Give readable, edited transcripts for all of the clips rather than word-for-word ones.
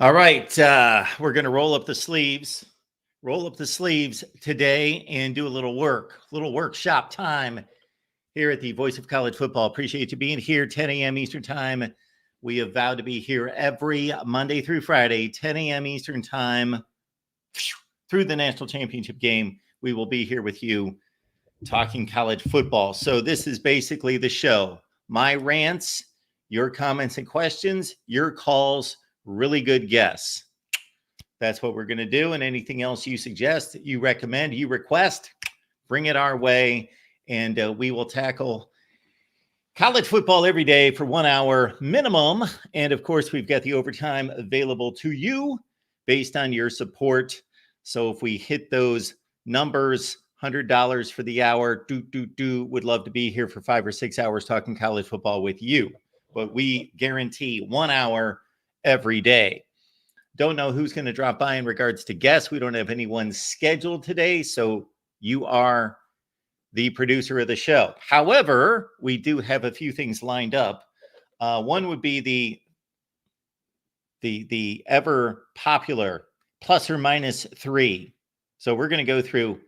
All right, we're going to roll up the sleeves today and do a little workshop time here at the Voice of College Football. Appreciate you being here, 10 a.m. Eastern Time. We have vowed to be here every Monday through Friday, 10 a.m. Eastern Time through the national championship game. We will be here with you talking college football. So this is basically the show. My rants, your comments and questions, your calls, really good guests. That's what we're going to do. And anything else you suggest, you recommend, you request, bring it our way. And we will tackle college football every day for 1 hour minimum. And of course, we've got the overtime available to you based on your support. So if we hit those numbers, $100 for the hour, would love to be here for 5 or 6 hours talking college football with you. But we guarantee 1 hour every day. Don't know who's going to drop by in regards to guests. We don't have anyone scheduled today, so you are the producer of the show. However, we do have a few things lined up. One would be the ever popular plus or minus 3. So we're going to go through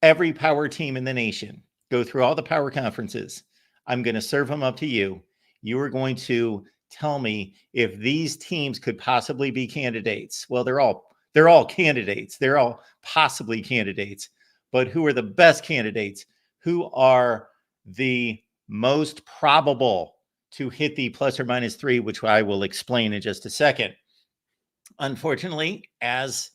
every power team in the nation, go through all the power conferences. I'm going to serve them up to you. You are going to tell me if these teams could possibly be candidates. Well, they're all candidates. They're all possibly candidates. But who are the best candidates? Who are the most probable to hit the plus or minus 3, which I will explain in just a second. Unfortunately, as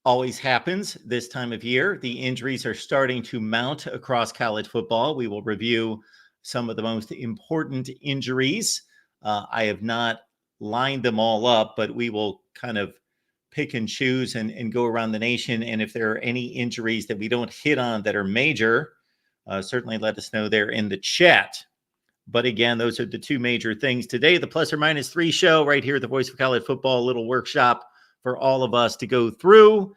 always happens this time of year, the injuries are starting to mount across college football. We will review some of the most important injuries. I have not lined them all up, but we will kind of pick and choose and go around the nation. And if there are any injuries that we don't hit on that are major, certainly let us know there in the chat. But again, those are the two major things today. The plus or minus 3 show right here at the Voice of College Football, a little workshop for all of us to go through.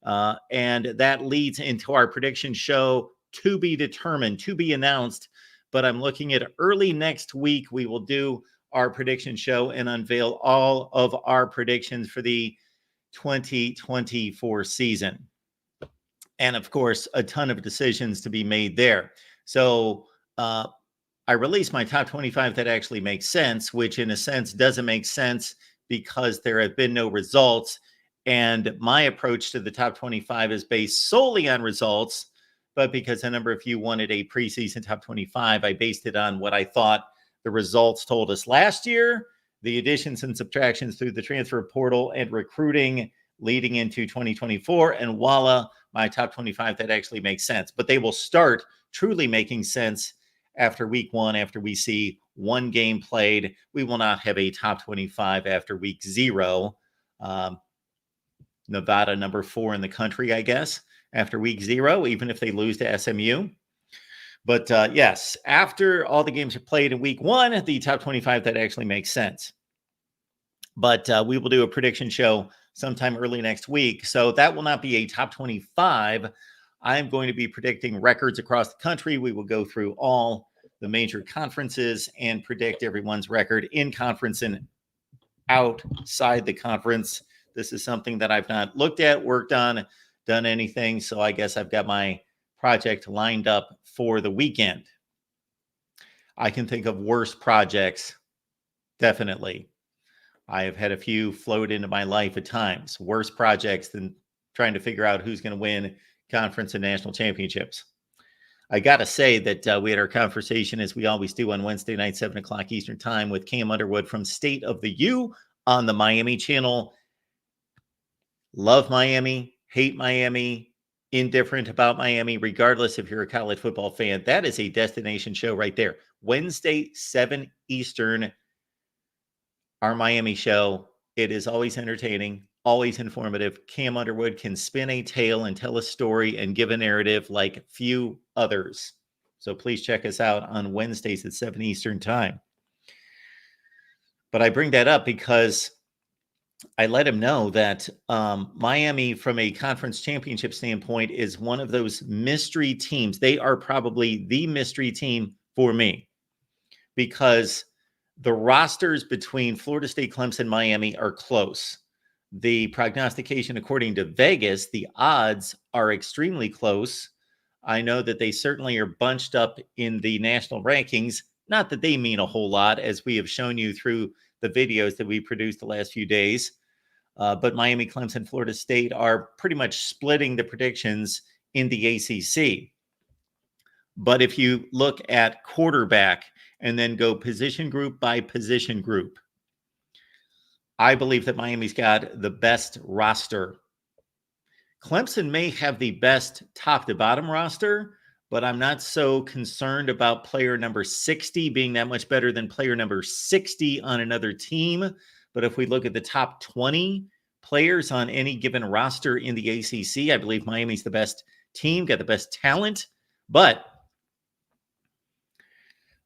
And that leads into our prediction show to be determined, to be announced. But I'm looking at early next week. We will do our prediction show and unveil all of our predictions for the 2024 season. And of course, a ton of decisions to be made there. So I released my top 25 that actually makes sense, which in a sense doesn't make sense because there have been no results. And my approach to the top 25 is based solely on results. But because a number of you wanted a preseason top 25, I based it on what I thought the results told us last year, the additions and subtractions through the transfer portal and recruiting leading into 2024. And voila, my top 25 that actually makes sense. But they will start truly making sense after week 1, after we see one game played. We will not have a top 25 after week 0. Nevada, number 4 in the country, I guess, after week 0, even if they lose to SMU. But yes, after all the games are played in week 1, the top 25, that actually makes sense. But we will do a prediction show sometime early next week. So that will not be a top 25. I'm going to be predicting records across the country. We will go through all the major conferences and predict everyone's record in conference and outside the conference. This is something that I've not looked at, worked on, done anything. So I guess I've got my project lined up for the weekend. I can think of worse projects, definitely. I have had a few float into my life at times, worse projects than trying to figure out who's going to win conference and national championships. I got to say that we had our conversation, as we always do, on Wednesday night, 7 o'clock Eastern Time, with Cam Underwood from State of the U on the Miami channel. Love Miami, hate Miami, indifferent about Miami, regardless if you're a college football fan. That is a destination show right there. Wednesday, 7 Eastern, our Miami show. It is always entertaining, always informative. Cam Underwood can spin a tale and tell a story and give a narrative like few others. So please check us out on Wednesdays at 7 Eastern Time. But I bring that up because I let him know that Miami, from a conference championship standpoint, is one of those mystery teams. They are probably the mystery team for me because the rosters between Florida State, Clemson, Miami are close. the prognostication, according to Vegas, the odds are extremely close. I know that they certainly are bunched up in the national rankings. Not that they mean a whole lot, as we have shown you through the videos that we produced the last few days. But Miami, Clemson, Florida State are pretty much splitting the predictions in the ACC. But if you look at quarterback and then go position group by position group, I believe that Miami's got the best roster. Clemson may have the best top to bottom roster, but I'm not so concerned about player number 60 being that much better than player number 60 on another team. But if we look at the top 20 players on any given roster in the ACC, I believe Miami's the best team, got the best talent, but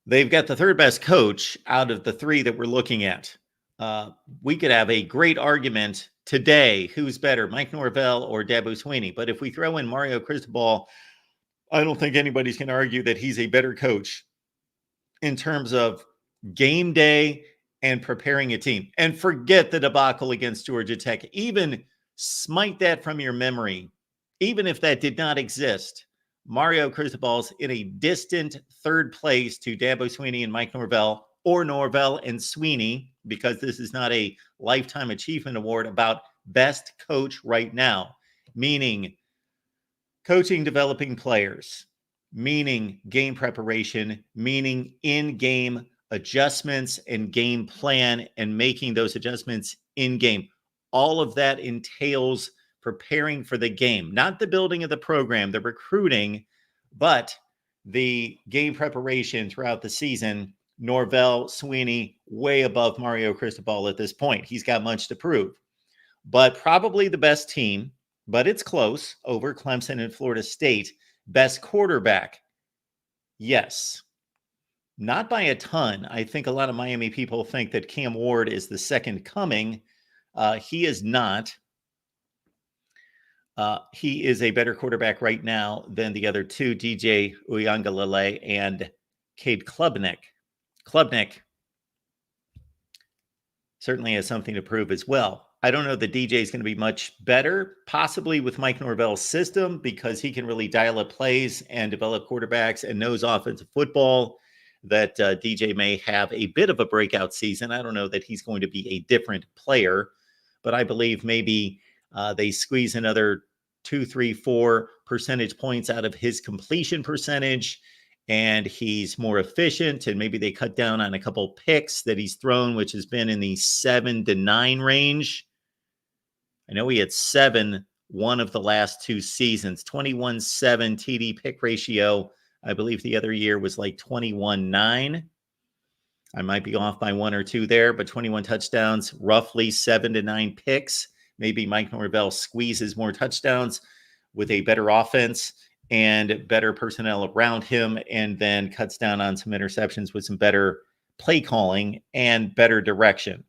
they've got the third best coach out of the three that we're looking at. We could have a great argument today, who's better, Mike Norvell or Dabo Swinney. But if we throw in Mario Cristobal, I don't think anybody's going to argue that he's a better coach in terms of game day and preparing a team. And forget the debacle against Georgia Tech. Even smite that from your memory. Even if that did not exist, Mario Cristobal's in a distant third place to Dabo Swinney and Mike Norvell, or Norvell and Swinney, because this is not a lifetime achievement award about best coach right now, meaning coaching developing players, meaning game preparation, meaning in-game adjustments and game plan and making those adjustments in-game. All of that entails preparing for the game, not the building of the program, the recruiting, but the game preparation throughout the season. Norvell, Swinney, way above Mario Cristobal at this point. He's got much to prove, but probably the best team, but it's close over Clemson and Florida State. Best quarterback, yes. Not by a ton. I think a lot of Miami people think that Cam Ward is the second coming. He is not. He is a better quarterback right now than the other two, DJ Uiagalelei and Cade Klubnik. Klubnik certainly has something to prove as well. I don't know that DJ is going to be much better, possibly with Mike Norvell's system, because he can really dial up plays and develop quarterbacks and knows offensive football, that DJ may have a bit of a breakout season. I don't know that he's going to be a different player, but I believe maybe they squeeze another 2, 3, 4 percentage points out of his completion percentage, and he's more efficient, and maybe they cut down on a couple picks that he's thrown, which has been in the 7 to 9 range. I know he had 7 one of the last 2 seasons, 21-7 TD pick ratio. I believe the other year was like 21-9. I might be off by 1 or 2 there, but 21 touchdowns, roughly 7 to 9 picks. Maybe Mike Norvell squeezes more touchdowns with a better offense and better personnel around him, and then cuts down on some interceptions with some better play calling and better direction.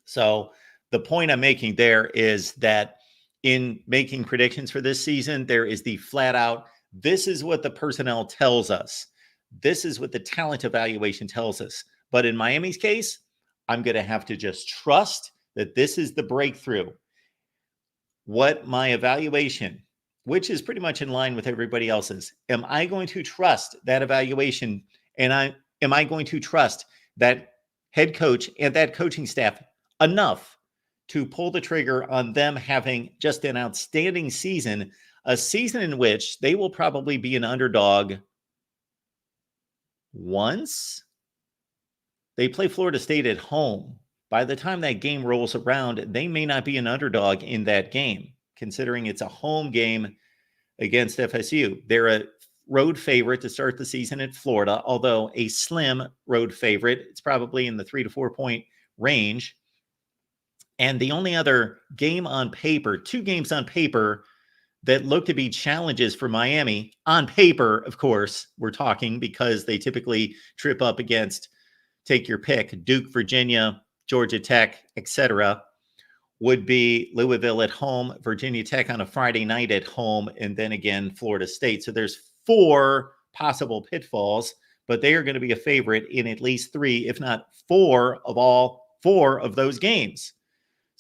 So the point I'm making there is that in making predictions for this season, there is the flat out, this is what the personnel tells us. This is what the talent evaluation tells us. But in Miami's case, I'm going to have to just trust that this is the breakthrough. What my evaluation, which is pretty much in line with everybody else's, am I going to trust that evaluation? And am I going to trust that head coach and that coaching staff enough to pull the trigger on them having just an outstanding season, a season in which they will probably be an underdog once they play Florida State at home? By the time that game rolls around, they may not be an underdog in that game, considering it's a home game against FSU. They're a road favorite to start the season at Florida, although a slim road favorite. It's probably in the 3 to 4 point range. And the only other game on paper, 2 games on paper that look to be challenges for Miami, on paper, of course, we're talking, because they typically trip up against, take your pick, Duke, Virginia, Georgia Tech, etc., would be Louisville at home, Virginia Tech on a Friday night at home, and then again, Florida State. So there's 4 possible pitfalls, but they are going to be a favorite in at least 3, if not 4 of all 4 of those games.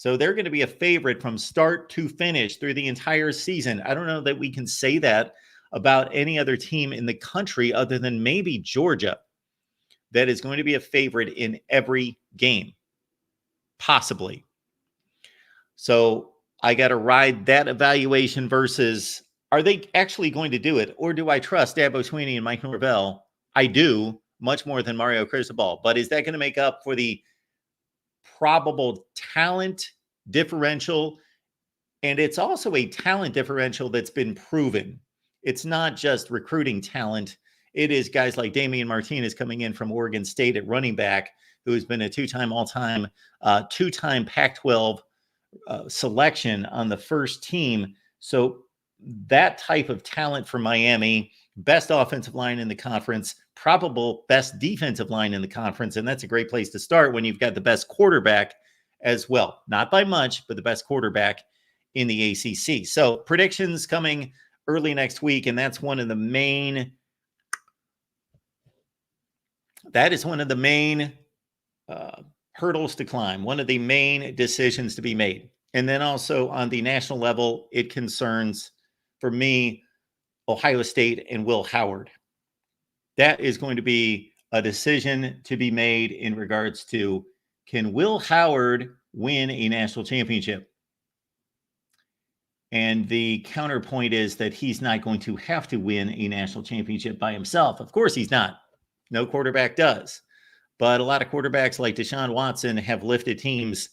So they're going to be a favorite from start to finish through the entire season. I don't know that we can say that about any other team in the country other than maybe Georgia, that is going to be a favorite in every game, possibly. So I got to ride that evaluation versus, are they actually going to do it? Or do I trust Dabo Swinney and Mike Norvell? I do, much more than Mario Cristobal. But is that going to make up for the probable talent differential? And it's also a talent differential that's been proven. It's not just recruiting talent. It is guys like Damian Martinez coming in from Oregon State at running back, who has been a two-time all-time, two-time Pac-12 selection on the first team. So that type of talent for Miami, best offensive line in the conference, probable best defensive line in the conference. And that's a great place to start when you've got the best quarterback as well. Not by much, but the best quarterback in the ACC. So predictions coming early next week. And that's one of the main, hurdles to climb, one of the main decisions to be made. And then also on the national level, it concerns, for me, Ohio State and Will Howard. That is going to be a decision to be made in regards to, can Will Howard win a national championship? And the counterpoint is that he's not going to have to win a national championship by himself. Of course he's not. No quarterback does. But a lot of quarterbacks like Deshaun Watson have lifted teams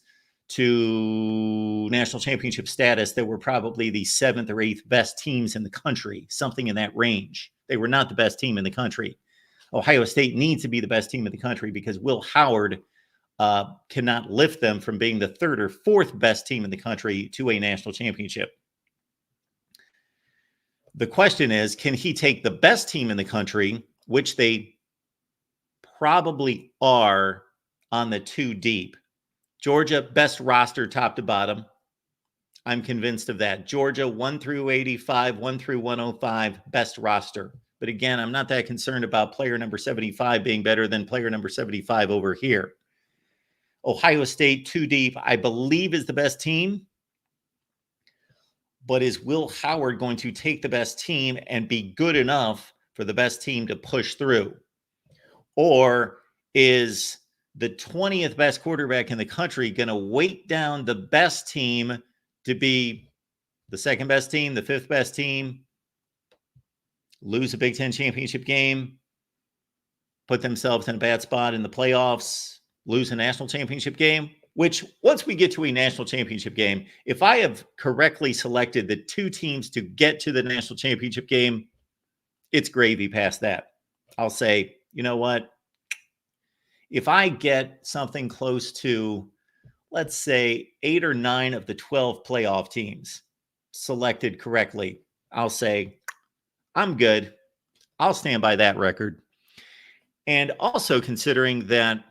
to national championship status that were probably the 7th or 8th best teams in the country, something in that range. They were not the best team in the country. Ohio State needs to be the best team in the country because Will Howard cannot lift them from being the 3rd or 4th best team in the country to a national championship. The question is, can he take the best team in the country, which they probably are on the 2 deep? Georgia, best roster top to bottom. I'm convinced of that. Georgia, 1 through 85, 1 through 105, best roster. But again, I'm not that concerned about player number 75 being better than player number 75 over here. Ohio State, 2 deep, I believe is the best team. But is Will Howard going to take the best team and be good enough for the best team to push through? Or is the 20th best quarterback in the country going to weight down the best team to be the 2nd best team, the 5th best team, lose a Big Ten championship game, put themselves in a bad spot in the playoffs, lose a national championship game? Which, once we get to a national championship game, if I have correctly selected the 2 teams to get to the national championship game, it's gravy past that. I'll say, you know what? If I get something close to, let's say, 8 or 9 of the 12 playoff teams selected correctly, I'll say, I'm good. I'll stand by that record. And also considering that,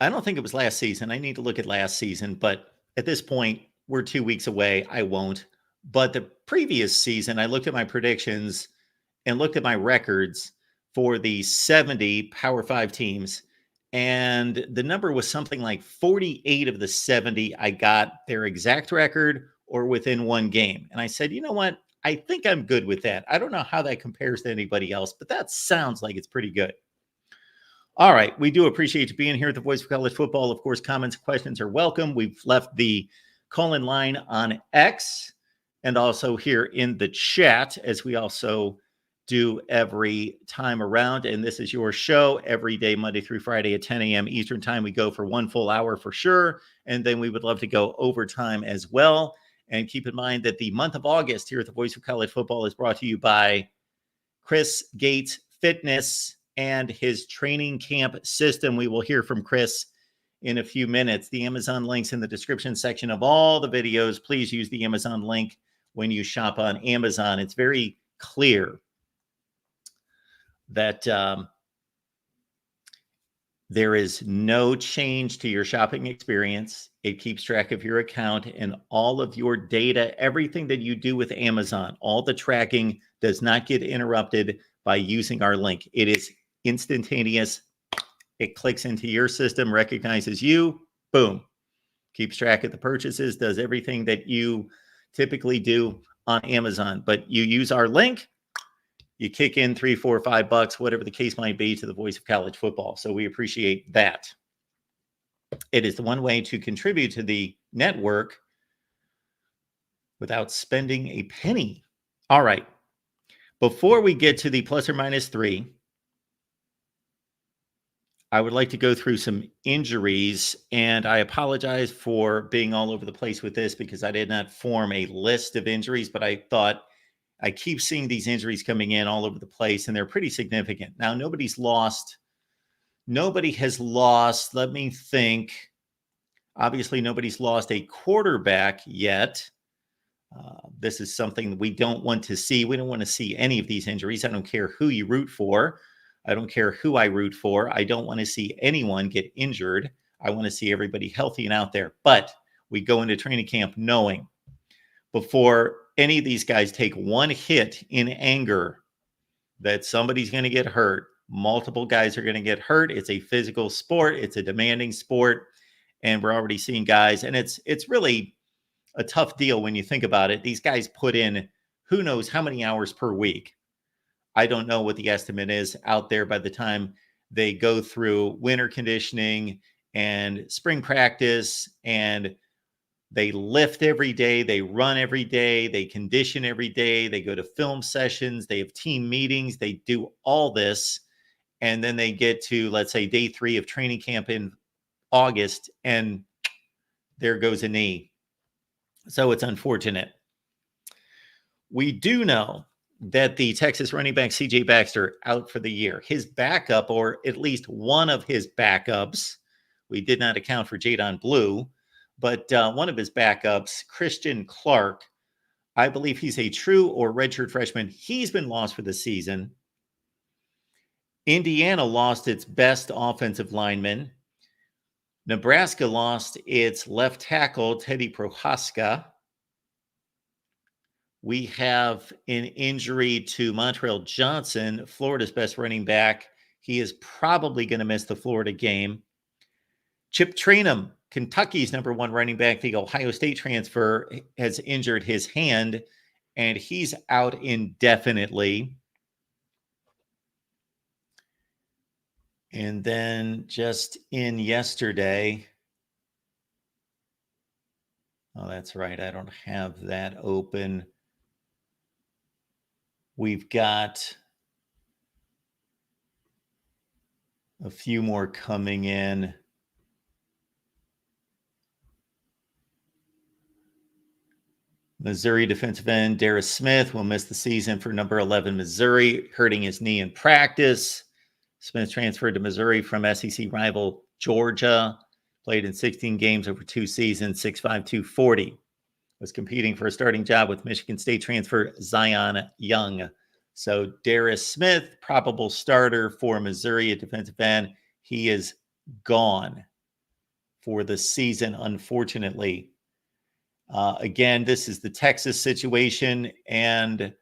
I don't think it was last season. I need to look at last season, but at this point, we're 2 weeks away. I won't. But the previous season, I looked at my predictions and looked at my records for the 70 Power 5 teams, and the number was something like 48 of the 70 I got their exact record or within 1 game. And I said, you know what? I think I'm good with that. I don't know how that compares to anybody else, but that sounds like it's pretty good. All right. We do appreciate you being here at the Voice of College Football. Of course, comments, questions are welcome. We've left the call-in line on X and also here in the chat, as we also do every time around. And this is your show every day, Monday through Friday at 10 a.m. Eastern time. We go for 1 full hour for sure. And then we would love to go overtime as well. And keep in mind that the month of August here at the Voice of College Football is brought to you by Chris Gates Fitness and his training camp system. We will hear from Chris in a few minutes. The Amazon link's in the description section of all the videos. Please use the Amazon link when you shop on Amazon. It's very clear that there is no change to your shopping experience. It keeps track of your account and all of your data, everything that you do with Amazon. All the tracking does not get interrupted by using our link. It is instantaneous, It clicks into your system, recognizes you, boom, keeps track of the purchases, does everything that you typically do on Amazon. But you use our link, you kick in $3, $4, $5, whatever the case might be, to the voice of college football. So we appreciate that. It is the one way to contribute to the network without spending a penny. All right. Before we get to the plus or minus 3, I would like to go through some injuries, and I apologize for being all over the place with this because I did not form a list of injuries, but I thought I keep seeing these injuries coming in all over the place, and they're pretty significant. Now, nobody has lost, let me think. Obviously, nobody's lost a quarterback yet. This is something that we don't want to see. We don't want to see any of these injuries. I don't care who you root for. I don't care who I root for. I don't want to see anyone get injured. I want to see everybody healthy and out there. But we go into training camp knowing before any of these guys take one hit in anger that somebody's going to get hurt. Multiple guys are going to get hurt. It's a physical sport. It's a demanding sport. And we're already seeing guys. And it's really a tough deal when you think about it. These guys put in who knows how many hours per week. I don't know what the estimate is out there by the time they go through winter conditioning and spring practice, and they lift every day, they run every day, they condition every day, they go to film sessions, they have team meetings, they do all this. And then they get to, let's say, day 3 of training camp in August, and there goes a knee. So it's unfortunate. We do know that the Texas running back C.J. Baxter out for the year. His backup, or at least one of his backups, we did not account for Jadon Blue, but one of his backups, Christian Clark, I believe he's a true or redshirt freshman. He's been lost for the season. Indiana lost its best offensive lineman. Nebraska lost its left tackle, Teddy Prohaska. We have an injury to Montrell Johnson, Florida's best running back. He is probably going to miss the Florida game. Chip Trayanum, Kentucky's number 1 running back, the Ohio State transfer, has injured his hand, and he's out indefinitely. And then just in yesterday, oh, that's right, I don't have that open. We've got a few more coming in. Missouri defensive end Darius Smith will miss the season for number 11 Missouri, hurting his knee in practice. Smith transferred to Missouri from SEC rival Georgia, played in 16 games over 2 seasons, 6'5", 240. Was competing for a starting job with Michigan State transfer Zion Young. So Darius Smith, probable starter for Missouri at defensive end. He is gone for the season, unfortunately. Again, this is the Texas situation, and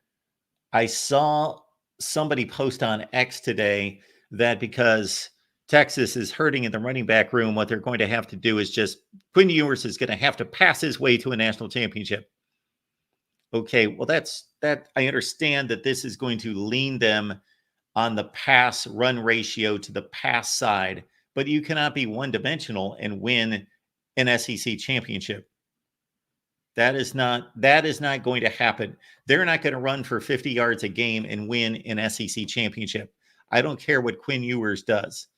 I saw somebody post on X today that because Texas is hurting in the running back room, what they're going to have to do is just Quinn Ewers is going to have to pass his way to a national championship. Okay, well, that I understand that this is going to lean them on the pass run ratio to the pass side, but you cannot be one-dimensional and win an SEC championship. That is not going to happen. They're not going to run for 50 yards a game and win an SEC championship. I don't care what Quinn Ewers does.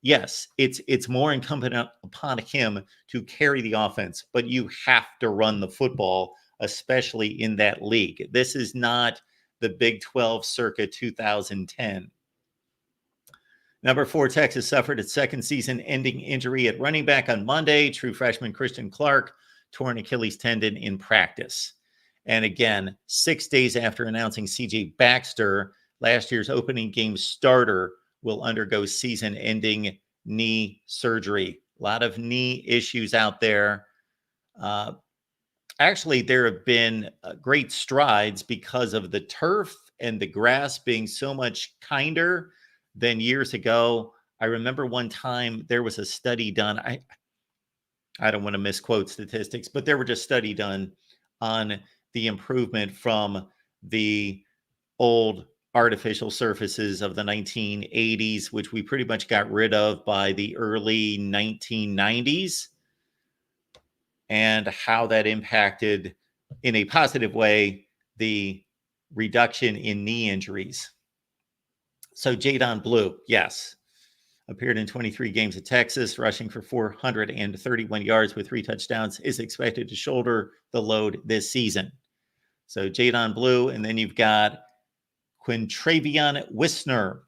Yes, it's more incumbent upon him to carry the offense, but you have to run the football, especially in that league. This is not the Big 12 circa 2010. Number 4, Texas suffered its second season-ending injury at running back on Monday. True freshman Christian Clark torn Achilles tendon in practice. And again, 6 days after announcing C.J. Baxter, last year's opening game starter, will undergo season-ending knee surgery. A lot of knee issues out there. Actually, there have been great strides because of the turf and the grass being so much kinder than years ago. I remember one time there was a study done. I don't want to misquote statistics, but there were just study done on the improvement from the old artificial surfaces of the 1980s, which we pretty much got rid of by the early 1990s, and how that impacted in a positive way the reduction in knee injuries. So Jadon Blue, yes, appeared in 23 games at Texas, rushing for 431 yards with 3 touchdowns, is expected to shoulder the load this season. So Jadon Blue, and then you've got Quintravion Wisner,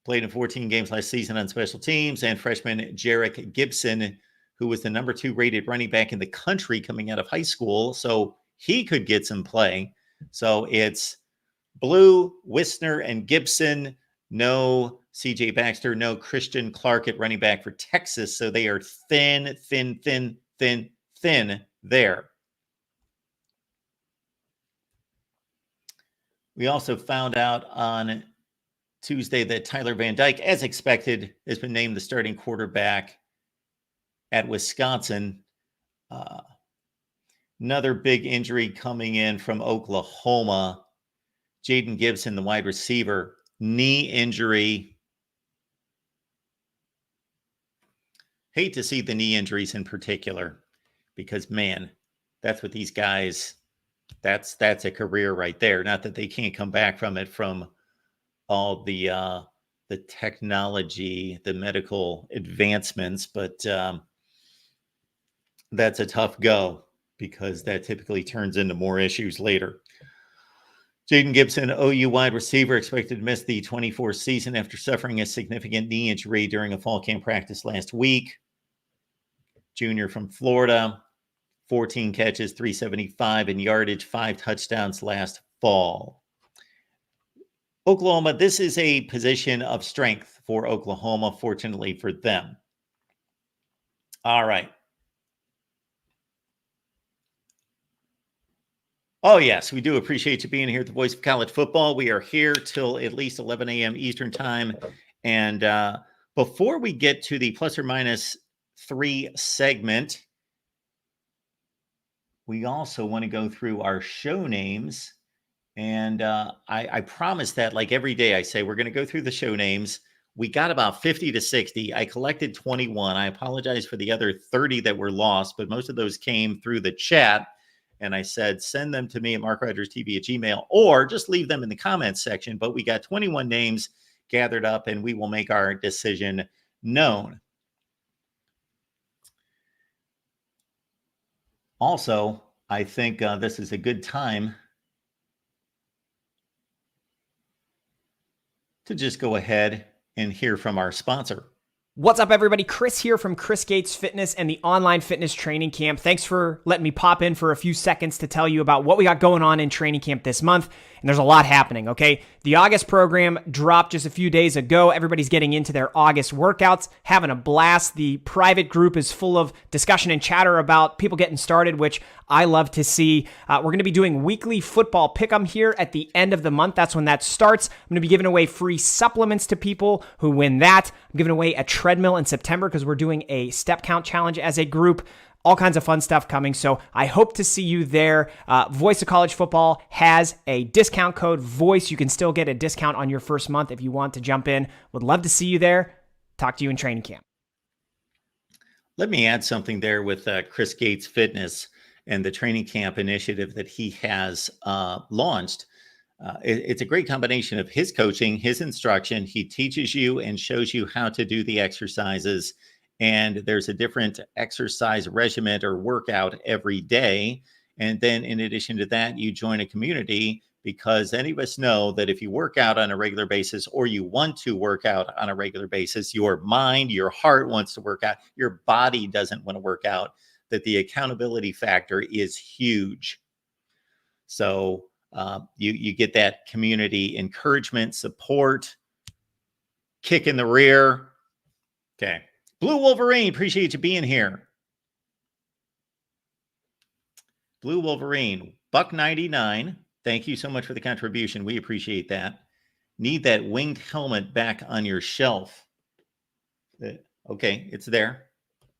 played in 14 games last season on special teams, and freshman Jarek Gibson, who was the number 2 rated running back in the country coming out of high school. So he could get some play. So it's Blue, Wisner, and Gibson. No CJ Baxter, no Christian Clark at running back for Texas. So they are thin there. We also found out on Tuesday that Tyler Van Dyke, as expected, has been named the starting quarterback at Wisconsin. Another big injury coming in from Oklahoma. Jaden Gibson, the wide receiver, knee injury. Hate to see the knee injuries in particular because, man, that's what these guys, that's a career right there. Not that they can't come back from it from all the technology, the medical advancements, but that's a tough go because that typically turns into more issues later. Jaden Gibson, OU wide receiver, expected to miss the 24 season after suffering a significant knee injury during a fall camp practice last week. Junior from Florida, 14 catches, 375 in yardage, 5 touchdowns last fall. Oklahoma, this is a position of strength for Oklahoma, fortunately for them. All right. Oh, yes, we do appreciate you being here at the Voice of College Football. We are here till at least 11 a.m. Eastern Time. And before we get to the plus or minus 3 segment, we also want to go through our show names. And I promise that, like every day I say, we're going to go through the show names. We got about 50 to 60. I collected 21. I apologize for the other 30 that were lost, but most of those came through the chat. And I said, send them to me at MarkRogersTV at Gmail, or just leave them in the comments section. But we got 21 names gathered up, and we will make our decision known. Also, I think this is a good time to just go ahead and hear from our sponsor. What's up, everybody? Chris here from Chris Gates Fitness and the online fitness training camp. Thanks for letting me pop in for a few seconds to tell you about what we got going on in training camp this month. And there's a lot happening, okay? The August program dropped just a few days ago. Everybody's getting into their August workouts, having a blast. The private group is full of discussion and chatter about people getting started, which I love to see. We're going to be doing weekly football pick'em here at the end of the month. That's when that starts. I'm going to be giving away free supplements to people who win that. I'm giving away a treadmill in September because we're doing a step count challenge as a group. All kinds of fun stuff coming, so I hope to see you there. Voice of College Football has a discount code, VOICE. You can still get a discount on your first month if you want to jump in. Would love to see you there. Talk to you in training camp. Let me add something there with Chris Gates Fitness and the training camp initiative that he has launched. It's a great combination of his coaching, his instruction. He teaches you and shows you how to do the exercises. And there's a different exercise regimen or workout every day. And then in addition to that, you join a community, because any of us know that if you work out on a regular basis, or you want to work out on a regular basis, your mind, your heart wants to work out, your body doesn't want to work out, that the accountability factor is huge. So you get that community encouragement, support, kick in the rear. Okay. Blue Wolverine, appreciate you being here. Blue Wolverine, $1.99. Thank you so much for the contribution. We appreciate that. Need that winged helmet back on your shelf. Okay, it's there.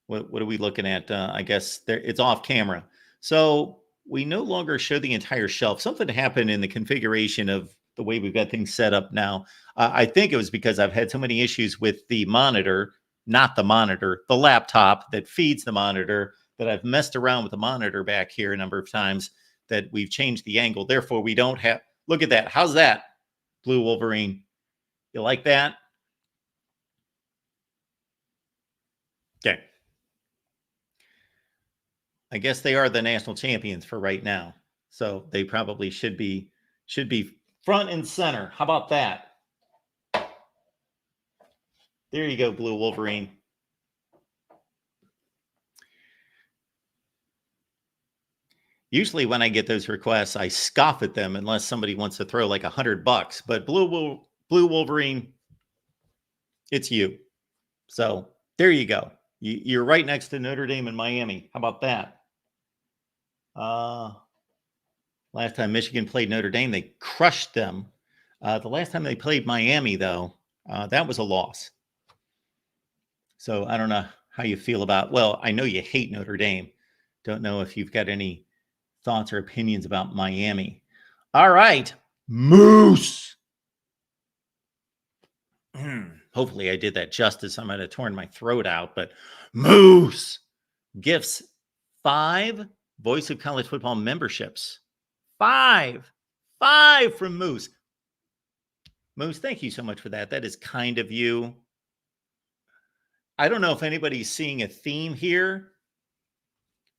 What are we looking at? I guess there it's off camera. So we no longer show the entire shelf. Something happened in the configuration of the way we've got things set up now. I think it was because I've had so many issues with the monitor, not the monitor, the laptop that feeds the monitor, that I've messed around with the monitor back here a number of times, that we've changed the angle. Therefore, we don't have, look at that. How's that, Blue Wolverine? You like that? Okay. I guess they are the national champions for right now. So they probably should be front and center. How about that? There you go, Blue Wolverine. Usually when I get those requests, I scoff at them unless somebody wants to throw like $100. But Blue Wolverine, it's you. So there you go. You're right next to Notre Dame and Miami. How about that? Last time Michigan played Notre Dame, they crushed them. The last time they played Miami, though, that was a loss. So I don't know how you feel about, well, I know you hate Notre Dame. Don't know if you've got any thoughts or opinions about Miami. All right. Moose. Hopefully I did that justice. I might have torn my throat out, but Moose gifts 5 Voice of College Football memberships. 5 from Moose. Moose, thank you so much for that. That is kind of you. I don't know if anybody's seeing a theme here.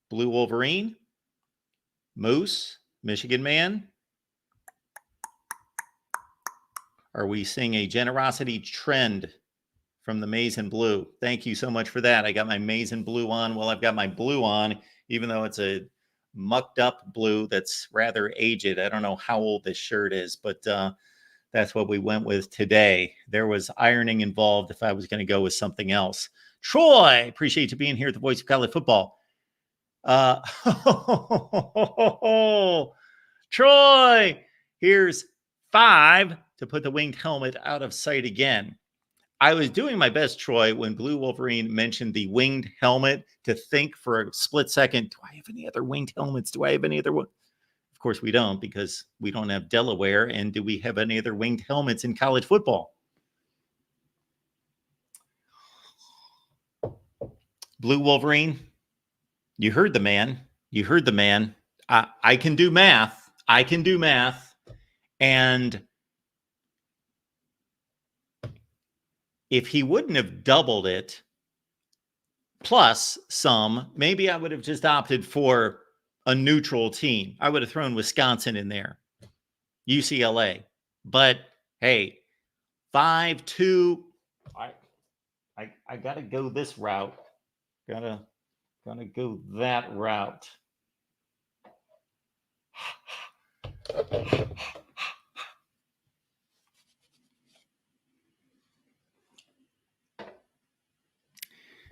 Blue Wolverine, Moose, Michigan man. Are we seeing a generosity trend from the maize and blue? Thank you so much for that. I got my maize and blue on. Well, I've got my blue on, even though it's a mucked up blue that's rather aged. I don't know how old this shirt is, but that's what we went with today. There was ironing involved if I was going to go with something else. Troy, appreciate you being here at the Voice of College Football. Troy, here's 5 to put the winged helmet out of sight again. I was doing my best, Troy, when Blue Wolverine mentioned the winged helmet, to think for a split second, do I have any other winged helmets? Do I have any other one? Of course, we don't, because we don't have Delaware. And do we have any other winged helmets in college football? Blue Wolverine, you heard the man. You heard the man. I can do math. I can do math. And if he wouldn't have doubled it plus some, maybe I would have just opted for a neutral team. I would have thrown Wisconsin in there, UCLA. But hey, 5-2. I gotta go this route. Gotta go that route.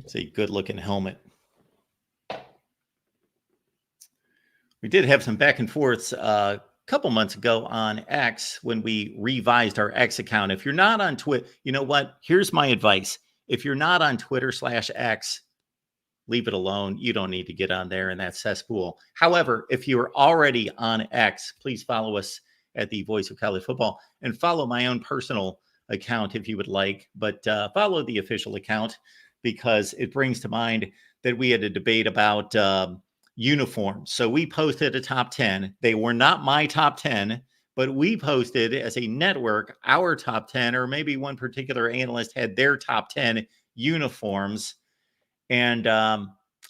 It's a good looking helmet. We did have some back and forths a couple months ago on X when we revised our X account. If you're not on Twitter, you know what? Here's my advice. If you're not on Twitter/X, leave it alone. You don't need to get on there in that cesspool. However, if you're already on X, please follow us at the Voice of College Football and follow my own personal account if you would like, but follow the official account, because it brings to mind that we had a debate about uniforms. So we posted a top 10. They were not my top 10, but we posted as a network our top 10, or maybe one particular analyst had their top 10 uniforms. And I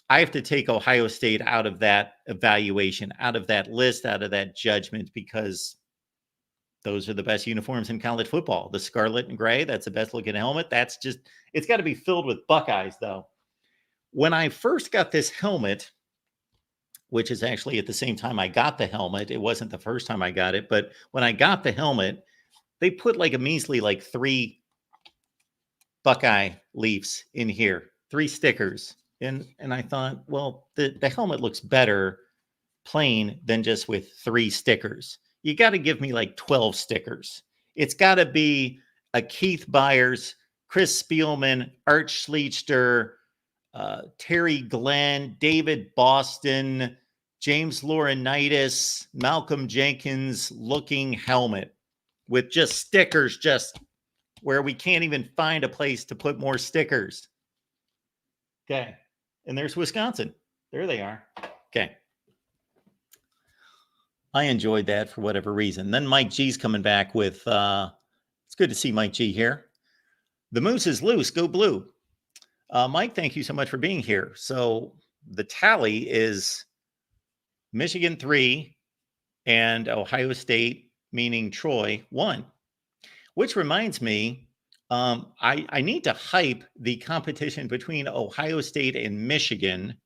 have to take Ohio State out of that evaluation, out of that list, out of that judgment, because those are the best uniforms in college football. The scarlet and gray, that's the best looking helmet. That's just, it's got to be filled with Buckeyes, though. When I first got this helmet, which is actually at the same time I got the helmet, it wasn't the first time I got it, but when I got the helmet, they put like a measly, like 3 Buckeye leaves in here, 3 stickers. And I thought, well, the helmet looks better plain than just with 3 stickers. You got to give me like 12 stickers. It's got to be a Keith Byers Chris Spielman, Art Schleichter, Terry Glenn, David Boston, James Laurinaitis, Malcolm Jenkins looking helmet with just stickers, just where we can't even find a place to put more stickers. Okay. And there's Wisconsin. There they are. Okay. I enjoyed that for whatever reason. Then Mike G's coming back with, it's good to see Mike G here. The Moose is loose. Go blue. Mike, thank you so much for being here. So the tally is Michigan 3 and Ohio State, meaning Troy, 1. Which reminds me, I need to hype the competition between Ohio State and Michigan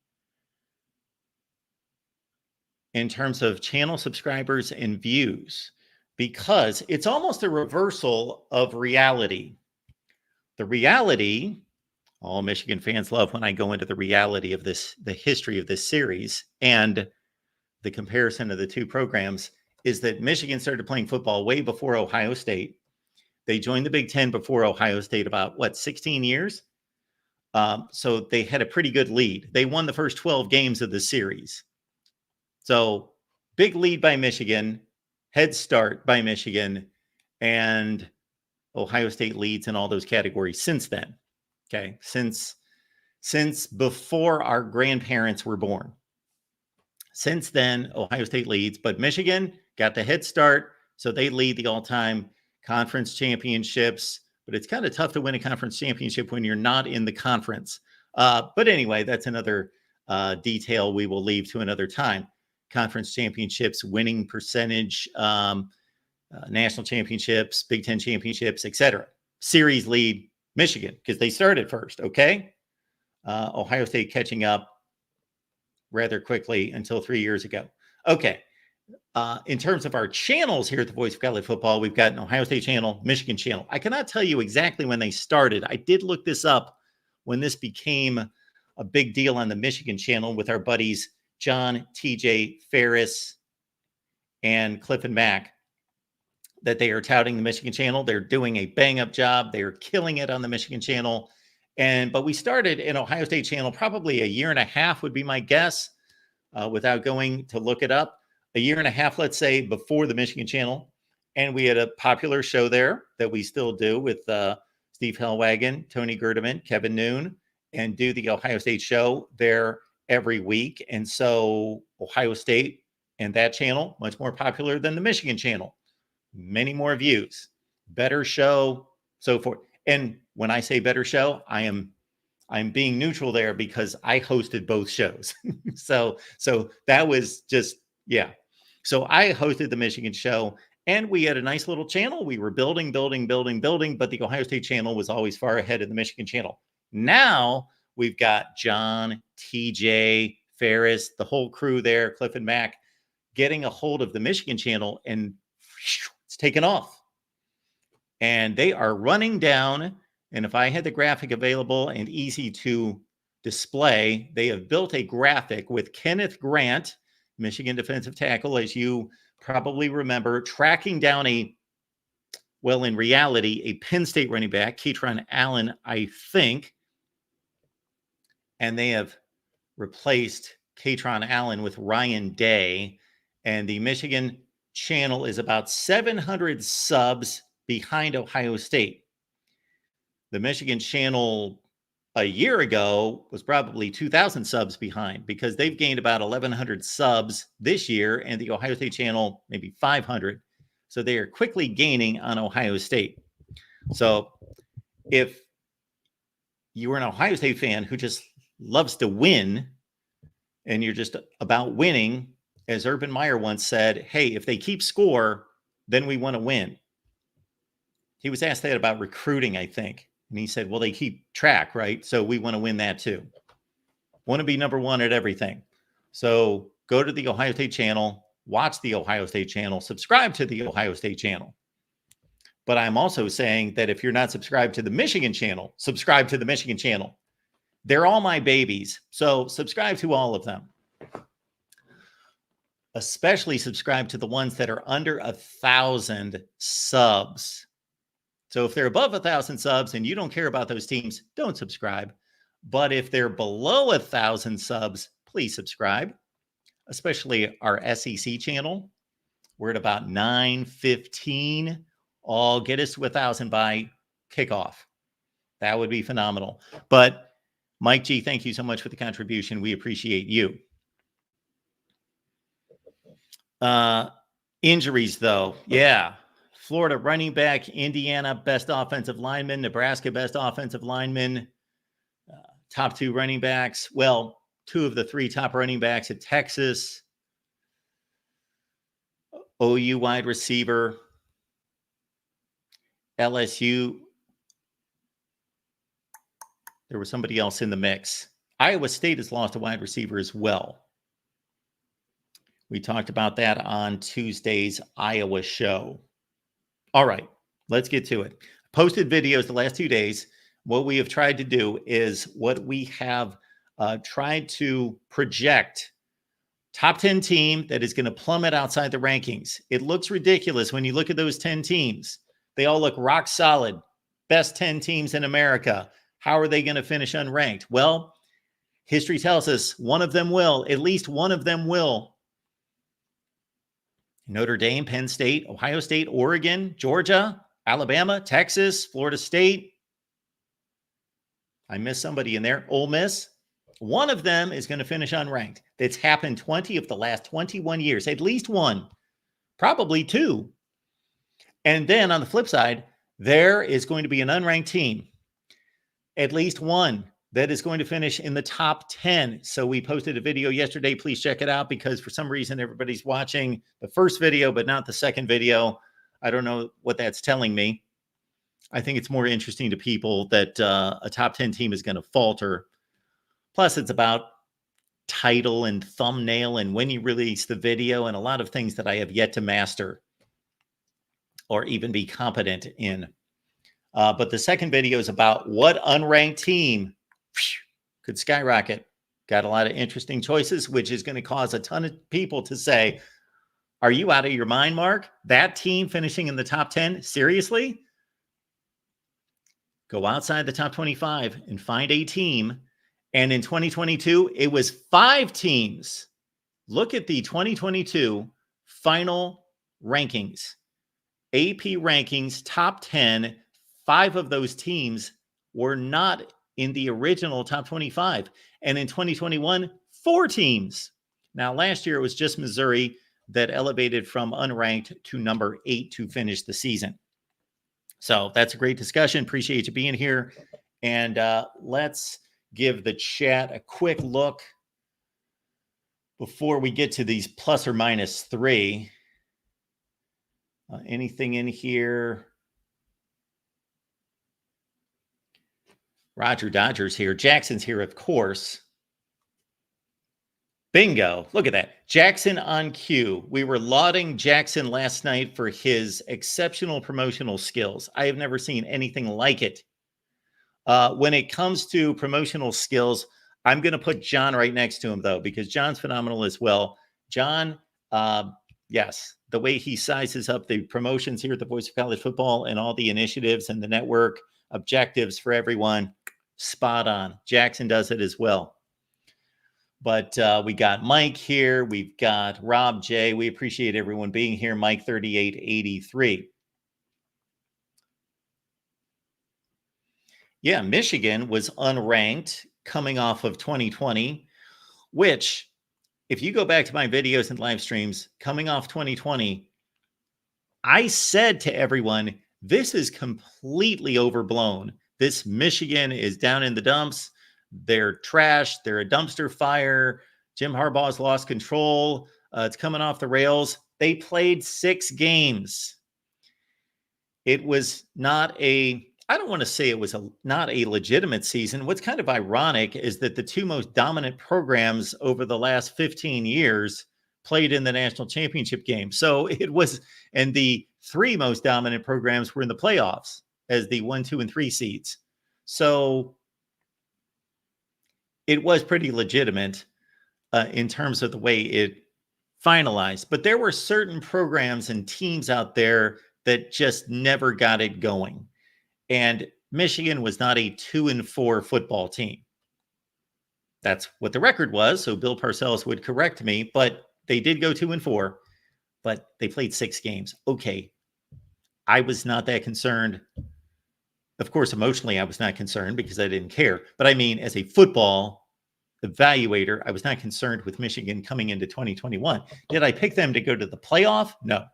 in terms of channel subscribers and views, because it's almost a reversal of reality. The reality, all Michigan fans love when I go into the reality of this, the history of this series and the comparison of the two programs, is that Michigan started playing football way before Ohio State. They joined the Big Ten before Ohio State about, 16 years? So they had a pretty good lead. They won the first 12 games of the series. So big lead by Michigan, head start by Michigan, and Ohio State leads in all those categories since then. Okay, since before our grandparents were born. Since then, Ohio State leads, but Michigan got the head start, so they lead the all-time conference championships. But it's kind of tough to win a conference championship when you're not in the conference. But anyway, that's another detail we will leave to another time. Conference championships, winning percentage, national championships, Big Ten championships, etc. Series lead Michigan because they started first. Okay, Ohio State catching up rather quickly until 3 years ago. Okay, in terms of our channels here at the Voice of College Football, we've got an Ohio State channel, Michigan channel. I cannot tell you exactly when they started. I did look this up when this became a big deal on the Michigan channel with our buddies John, TJ, Ferris, and Cliff and Mac, that they are touting the Michigan channel. They're doing a bang-up job. They are killing it on the Michigan channel. But we started an Ohio State channel probably a year and a half would be my guess, without going to look it up. A year and a half, let's say, before the Michigan channel. And we had a popular show there that we still do with Steve Hellwagon, Tony Gerdeman, Kevin Noon, and do the Ohio State show there every week. And so Ohio State and that channel, much more popular than the Michigan channel. Many more views, better show, so forth. And when I say better show, I'm being neutral there because I hosted both shows. so that was just, yeah. So I hosted the Michigan show and we had a nice little channel. We were building, but the Ohio State channel was always far ahead of the Michigan channel. Now we've got John, TJ, Ferris, the whole crew there, Cliff and Mac, getting a hold of the Michigan channel, and it's taken off. And they are running down. And if I had the graphic available and easy to display, they have built a graphic with Kenneth Grant, Michigan defensive tackle, as you probably remember, tracking down in reality, a Penn State running back, Kaytron Allen, I think. And they have replaced Kaytron Allen with Ryan Day. And the Michigan channel is about 700 subs behind Ohio State. The Michigan channel a year ago was probably 2,000 subs behind because they've gained about 1,100 subs this year, and the Ohio State channel maybe 500. So they are quickly gaining on Ohio State. So if you were an Ohio State fan who just loves to win and you're just about winning, as Urban Meyer once said, hey, if they keep score, then we want to win. He was asked that about recruiting, I think. And he said, well, they keep track, right? So we want to win that too. Want to be number one at everything. So go to the Ohio State channel, watch the Ohio State channel, subscribe to the Ohio State channel. But I'm also saying that if you're not subscribed to the Michigan channel, subscribe to the Michigan channel. They're all my babies. So subscribe to all of them. Especially subscribe to the ones that are under 1,000 subs. So if they're above 1,000 subs and you don't care about those teams, don't subscribe. But if they're below 1,000 subs, please subscribe, especially our SEC channel. We're at about 915. All get us to 1,000 by kickoff. That would be phenomenal. But Mike G, thank you so much for the contribution. We appreciate you. Injuries, though. Yeah. Florida running back, Indiana best offensive lineman, Nebraska best offensive lineman, top 2 running backs. Well, 2 of the 3 top running backs at Texas, OU wide receiver, LSU. There was somebody else in the mix. Iowa State has lost a wide receiver as well. We talked about that on Tuesday's Iowa show. All right, let's get to it. Posted videos the last 2 days. What we have tried to do is what we have tried to project. Top 10 team that is going to plummet outside the rankings. It looks ridiculous when you look at those 10 teams. They all look rock solid. Best 10 teams in America. How are they going to finish unranked? Well, history tells us one of them will. At least one of them will. Notre Dame, Penn State, Ohio State, Oregon, Georgia, Alabama, Texas, Florida State. I missed somebody in there. Ole Miss. One of them is going to finish unranked. That's happened 20 of the last 21 years. At least one. Probably 2. And then on the flip side, there is going to be an unranked team. At least one that is going to finish in the top 10. So we posted a video yesterday. Please check it out because for some reason everybody's watching the first video, but not the second video. I don't know what that's telling me. I think it's more interesting to people that a top 10 team is going to falter. Plus, it's about title and thumbnail and when you release the video and a lot of things that I have yet to master or even be competent in. But the second video is about what unranked team could skyrocket. Got a lot of interesting choices, which is going to cause a ton of people to say, are you out of your mind, Mark? That team finishing in the top 10? Seriously? Go outside the top 25 and find a team. And in 2022, it was 5 teams. Look at the 2022 final rankings. AP rankings, top 10. 5 of those teams were not in the original top 25. And in 2021, 4 teams. Now, last year, it was just Missouri that elevated from unranked to number 8 to finish the season. So that's a great discussion. Appreciate you being here. And let's give the chat a quick look before we get to these plus or minus 3. Anything in here? Roger Dodger's here. Jackson's here, of course. Bingo. Look at that. Jackson on cue. We were lauding Jackson last night for his exceptional promotional skills. I have never seen anything like it. When it comes to promotional skills, I'm going to put John right next to him, though, because John's phenomenal as well. John, yes, the way he sizes up the promotions here at the Voice of College Football and all the initiatives and the network objectives for everyone, spot on. Jackson does it as well. But we got Mike here. We've got Rob J. We appreciate everyone being here. Mike 3883. Yeah, Michigan was unranked coming off of 2020, which if you go back to my videos and live streams coming off 2020, I said to everyone, this is completely overblown. This Michigan is down in the dumps. They're trash. They're a dumpster fire. Jim Harbaugh's lost control. It's coming off the rails. They played 6 games. It was not a, I don't want to say it was not a legitimate season. What's kind of ironic is that the 2 most dominant programs over the last 15 years played in the national championship game. So it was, and the 3 most dominant programs were in the playoffs as the 1, 2, and 3 seeds. So it was pretty legitimate in terms of the way it finalized. But there were certain programs and teams out there that just never got it going. And Michigan was not a 2-4 football team. That's what the record was. So Bill Parcells would correct me, but they did go 2-4, but they played 6 games. Okay. I was not that concerned. Of course, emotionally, I was not concerned because I didn't care. But I mean, as a football evaluator, I was not concerned with Michigan coming into 2021. Did I pick them to go to the playoff? No,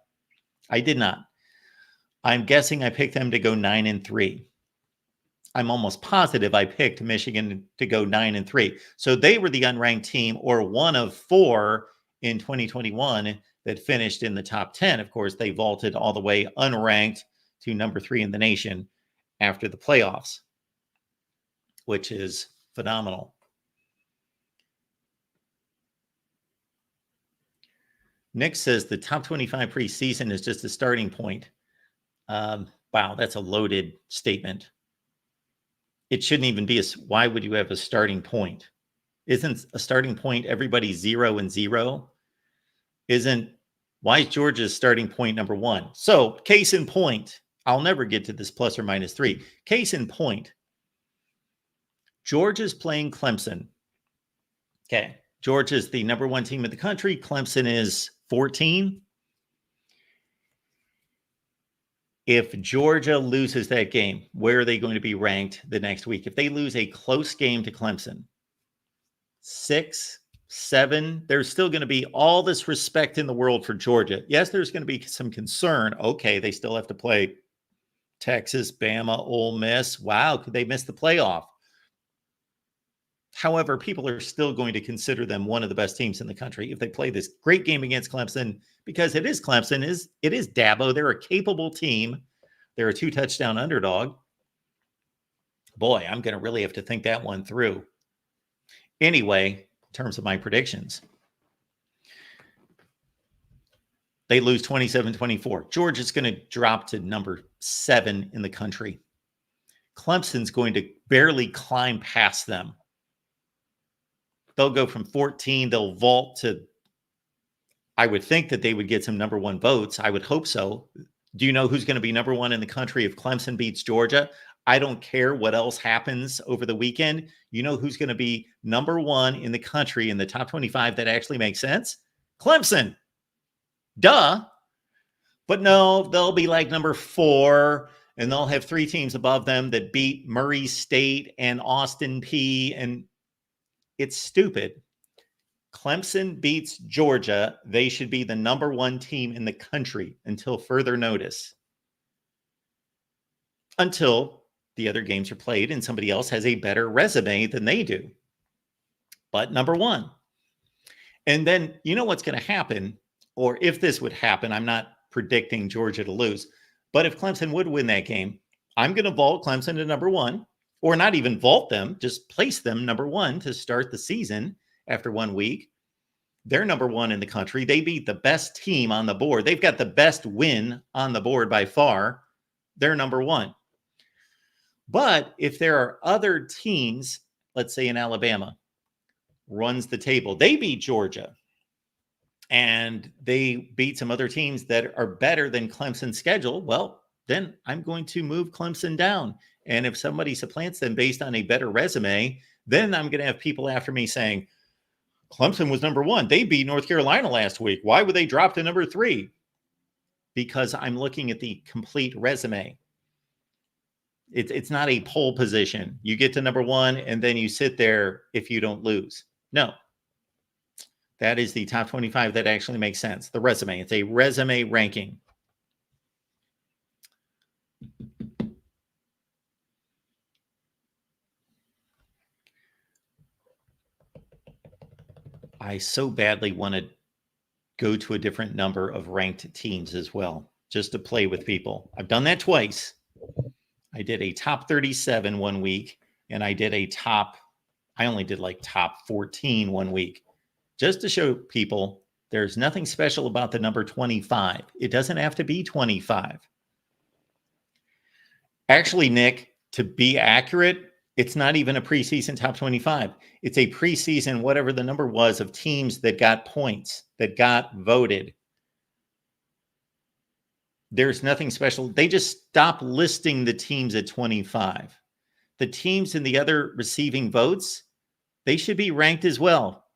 I did not. I'm guessing I picked them to go 9-3. I'm almost positive I picked Michigan to go 9-3. So they were the unranked team, or one of 4 in 2021 that finished in the top 10. Of course, they vaulted all the way unranked to number 3 in the nation after the playoffs, which is phenomenal. Nick says the top 25 preseason is just a starting point. Wow, that's a loaded statement. It shouldn't even be why would you have a starting point? Isn't a starting point everybody 0-0? Why is Georgia's starting point number 1? So, case in point, I'll never get to this plus or minus 3. Case in point, Georgia's playing Clemson. Okay, Georgia's the number 1 team in the country. Clemson is 14. If Georgia loses that game, where are they going to be ranked the next week? If they lose a close game to Clemson, 6, 7, there's still going to be all this respect in the world for Georgia. Yes, there's going to be some concern. Okay, they still have to play Texas, Bama, Ole Miss. Wow, could they miss the playoff? However, people are still going to consider them one of the best teams in the country if they play this great game against Clemson, because it is Clemson. It is Dabo. They're a capable team. They're a 2-touchdown underdog. Boy, I'm going to really have to think that one through. Anyway, in terms of my predictions, they lose 27-24. Georgia's going to drop to number 7 in the country. Clemson's going to barely climb past them. They'll go from 14. They'll vault to, I would think that they would get some number 1 votes. I would hope so. Do you know who's going to be number 1 in the country if Clemson beats Georgia? I don't care what else happens over the weekend. You know who's going to be number 1 in the country in the top 25 that actually makes sense? Clemson. Duh. But no, they'll be like number 4, and they'll have 3 teams above them that beat Murray State and Austin Peay, and it's stupid. Clemson beats Georgia. They should be the number 1 team in the country until further notice. Until the other games are played and somebody else has a better resume than they do. But number 1. And then you know what's going to happen, or if this would happen, I'm not predicting Georgia to lose, but if Clemson would win that game, I'm going to vault Clemson to number 1. Or not even vault them, just place them number 1 to start the season after 1 week. They're number 1 in the country. They beat the best team on the board. They've got the best win on the board by far. They're number 1. But if there are other teams, let's say in Alabama, runs the table, they beat Georgia, and they beat some other teams that are better than Clemson's schedule, well, then I'm going to move Clemson down. And if somebody supplants them based on a better resume, then I'm going to have people after me saying, Clemson was number 1. They beat North Carolina last week. Why would they drop to number 3? Because I'm looking at the complete resume. It's not a pole position. You get to number 1 and then you sit there if you don't lose. No. That is the top 25 that actually makes sense. The resume. It's a resume ranking. I so badly want to go to a different number of ranked teams as well, just to play with people. I've done that twice. I did a top 37 1 week, and I only did like top 14 1 week, just to show people there's nothing special about the number 25. It doesn't have to be 25. Actually, Nick, to be accurate, it's not even a preseason top 25. It's a preseason, whatever the number was, of teams that got points, that got voted. There's nothing special. They just stopped listing the teams at 25. The teams in the other receiving votes, they should be ranked as well.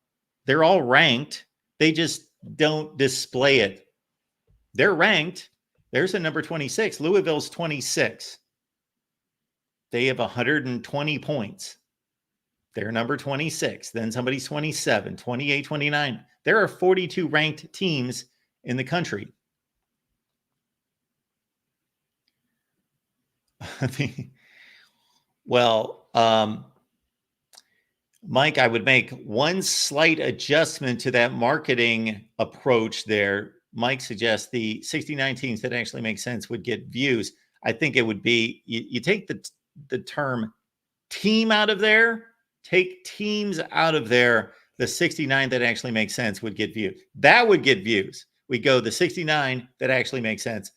They're all ranked. They just don't display it. They're ranked. There's a number 26. Louisville's 26. They have 120 points. They're number 26. Then somebody's 27, 28, 29. There are 42 ranked teams in the country. Well, Mike, I would make one slight adjustment to that marketing approach there. Mike suggests the 69 teams that actually make sense would get views. I think it would be, you take the term team out of there, take teams out of there, the 69 that actually make sense would get views. That would get views. We go the 69 that actually make sense.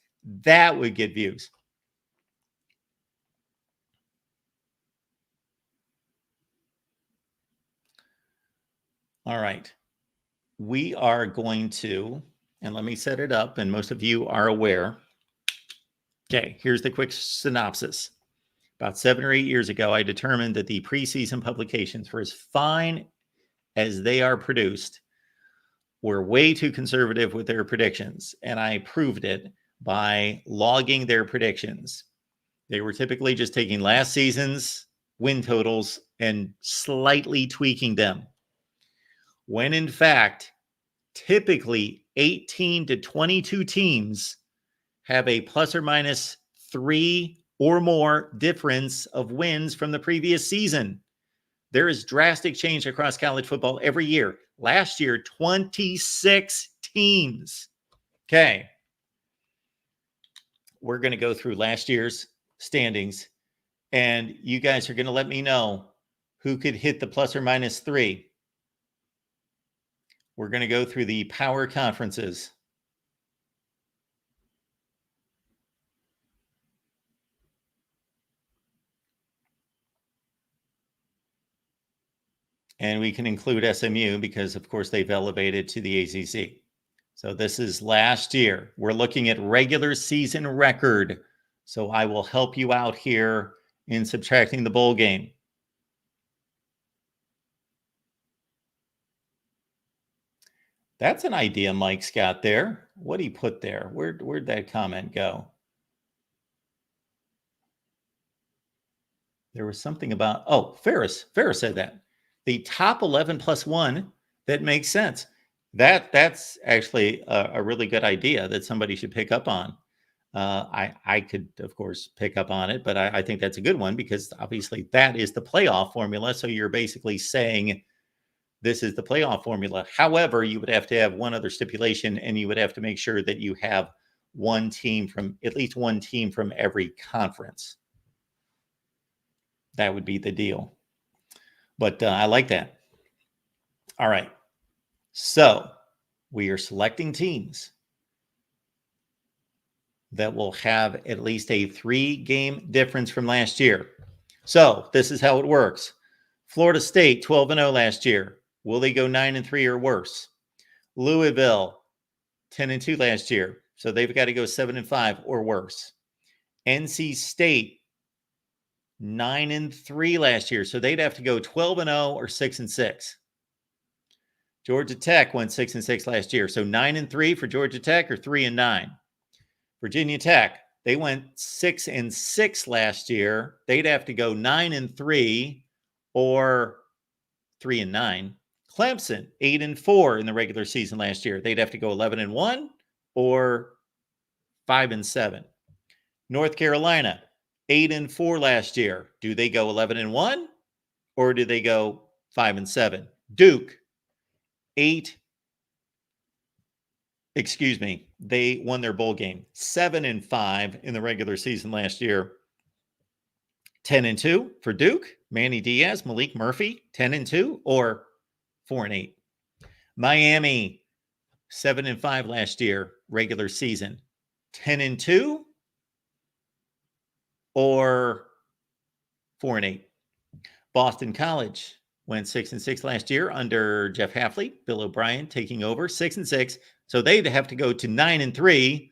That would get views. All right. We are going to, and let me set it up, and most of you are aware. Okay, here's the quick synopsis. About 7 or 8 years ago, I determined that the preseason publications, for as fine as they are produced, were way too conservative with their predictions. And I proved it by logging their predictions. They were typically just taking last season's win totals and slightly tweaking them. When in fact, typically 18 to 22 teams have a plus or minus 3 or more difference of wins from the previous season. There is drastic change across college football every year. Last year, 26 teams. Okay. We're going to go through last year's standings, and you guys are going to let me know who could hit the plus or minus 3. We're going to go through the power conferences. And we can include SMU because, of course, they've elevated to the ACC. So this is last year. We're looking at regular season record. So I will help you out here in subtracting the bowl game. That's an idea Mike's got there. What'd he put there? Where'd that comment go? There was something about, oh, Ferris said that. The top 11 plus 1, that makes sense. That's actually a really good idea that somebody should pick up on. I could, of course, pick up on it, but I think that's a good one because obviously that is the playoff formula. So you're basically saying this is the playoff formula. However, you would have to have one other stipulation, and you would have to make sure that you have at least one team from every conference. That would be the deal. But I like that. All right. So we are selecting teams that will have at least a 3-game difference from last year. So this is how it works. Florida State, 12-0 last year. Will they go 9-3 or worse? Louisville, 10-2 last year. So they've got to go 7-5 or worse. NC State, 9-3 last year. So they'd have to go 12-0 or 6-6. Georgia Tech went 6-6 last year. So 9-3 for Georgia Tech or 3-9. Virginia Tech, they went 6-6 last year. They'd have to go 9-3 or 3-9. Clemson, 8-4 in the regular season last year. They'd have to go 11-1 or 5-7. North Carolina, 8-4 last year. Do they go 11-1 or do they go 5-7? Duke, they won their bowl game, 7-5 in the regular season last year. 10-2 for Duke. Manny Diaz, Malik Murphy, 10-2 or 4-8. Miami, 7-5 last year, regular season. 10-2 or 4-8. Boston College went 6-6 last year under Jeff Hafley. Bill O'Brien taking over, 6-6. So they'd have to go to 9-3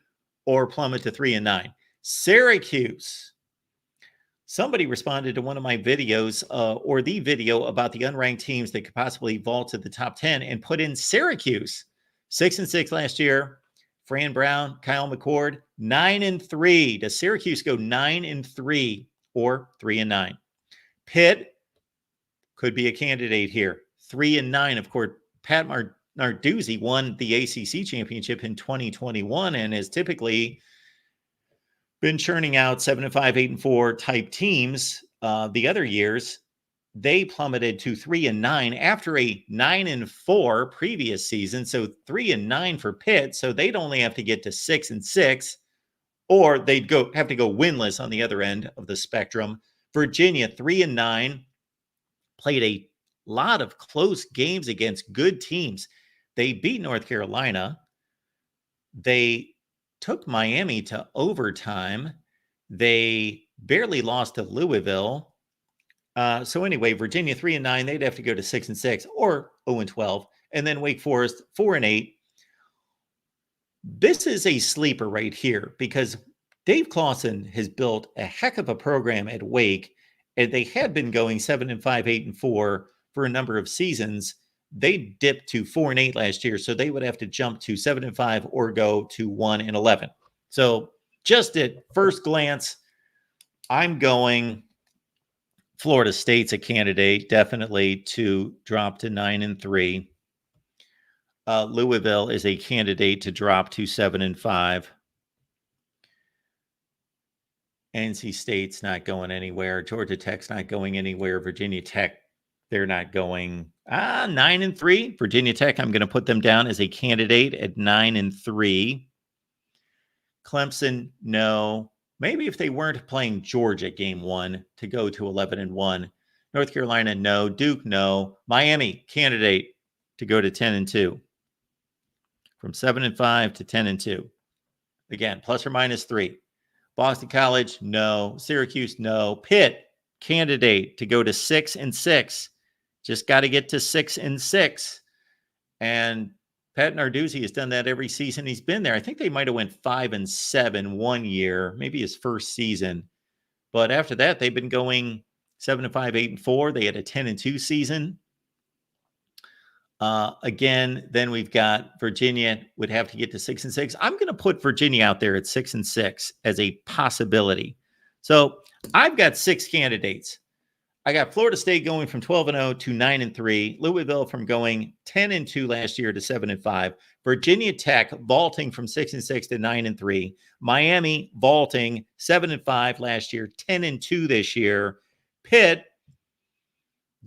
or plummet to 3-9. Syracuse. Somebody responded to one of my videos or the video about the unranked teams that could possibly vault to the top 10 and put in Syracuse. 6-6 last year. Fran Brown, Kyle McCord, 9-3. Does Syracuse go 9-3 or 3-9? Pitt could be a candidate here. 3-9. Of course, Pat Narduzzi won the ACC championship in 2021 and has typically been churning out 7-5, 8-4 type teams. The other years, they plummeted to 3-9 after a 9-4 previous season. So 3-9 for Pitt. So they'd only have to get to 6-6, or they'd have to go winless on the other end of the spectrum. Virginia 3-9, played a lot of close games against good teams. They beat North Carolina. They took Miami to overtime. They barely lost to Louisville. So anyway, Virginia 3-9, they'd have to go to 6-6 or 0-12. And then Wake Forest 4-8. This is a sleeper right here because Dave Clawson has built a heck of a program at Wake, and they had been going 7-5, 8-4 for a number of seasons. They dipped to 4-8 last year, so they would have to jump to 7-5 or go to 1-11. So just at first glance, I'm going Florida State's a candidate definitely to drop to 9-3. Louisville is a candidate to drop to 7-5. NC State's not going anywhere. Georgia Tech's not going anywhere. Virginia Tech, they're not going 9-3. Virginia Tech, I'm going to put them down as a candidate at 9-3. Clemson, no. Maybe if they weren't playing Georgia game 1 to go to 11-1. North Carolina, no. Duke, no. Miami, candidate to go to 10-2. From 7-5 to 10-2. Again, plus or minus 3. Boston College, no. Syracuse, no. Pitt, candidate to go to 6-6. Just got to get to 6-6. And Pat Narduzzi has done that every season he's been there. I think they might have went 5-7 one year, maybe his first season. But after that, they've been going 7-5, 8-4. They had a 10-2 season. Again, then we've got Virginia would have to get to 6-6. I'm going to put Virginia out there at 6-6 as a possibility. So I've got 6 candidates. I got Florida State going from 12-0 to 9-3. Louisville from going 10-2 last year to 7-5. Virginia Tech vaulting from 6-6 to 9-3. Miami vaulting 7-5 last year, 10-2 this year. Pitt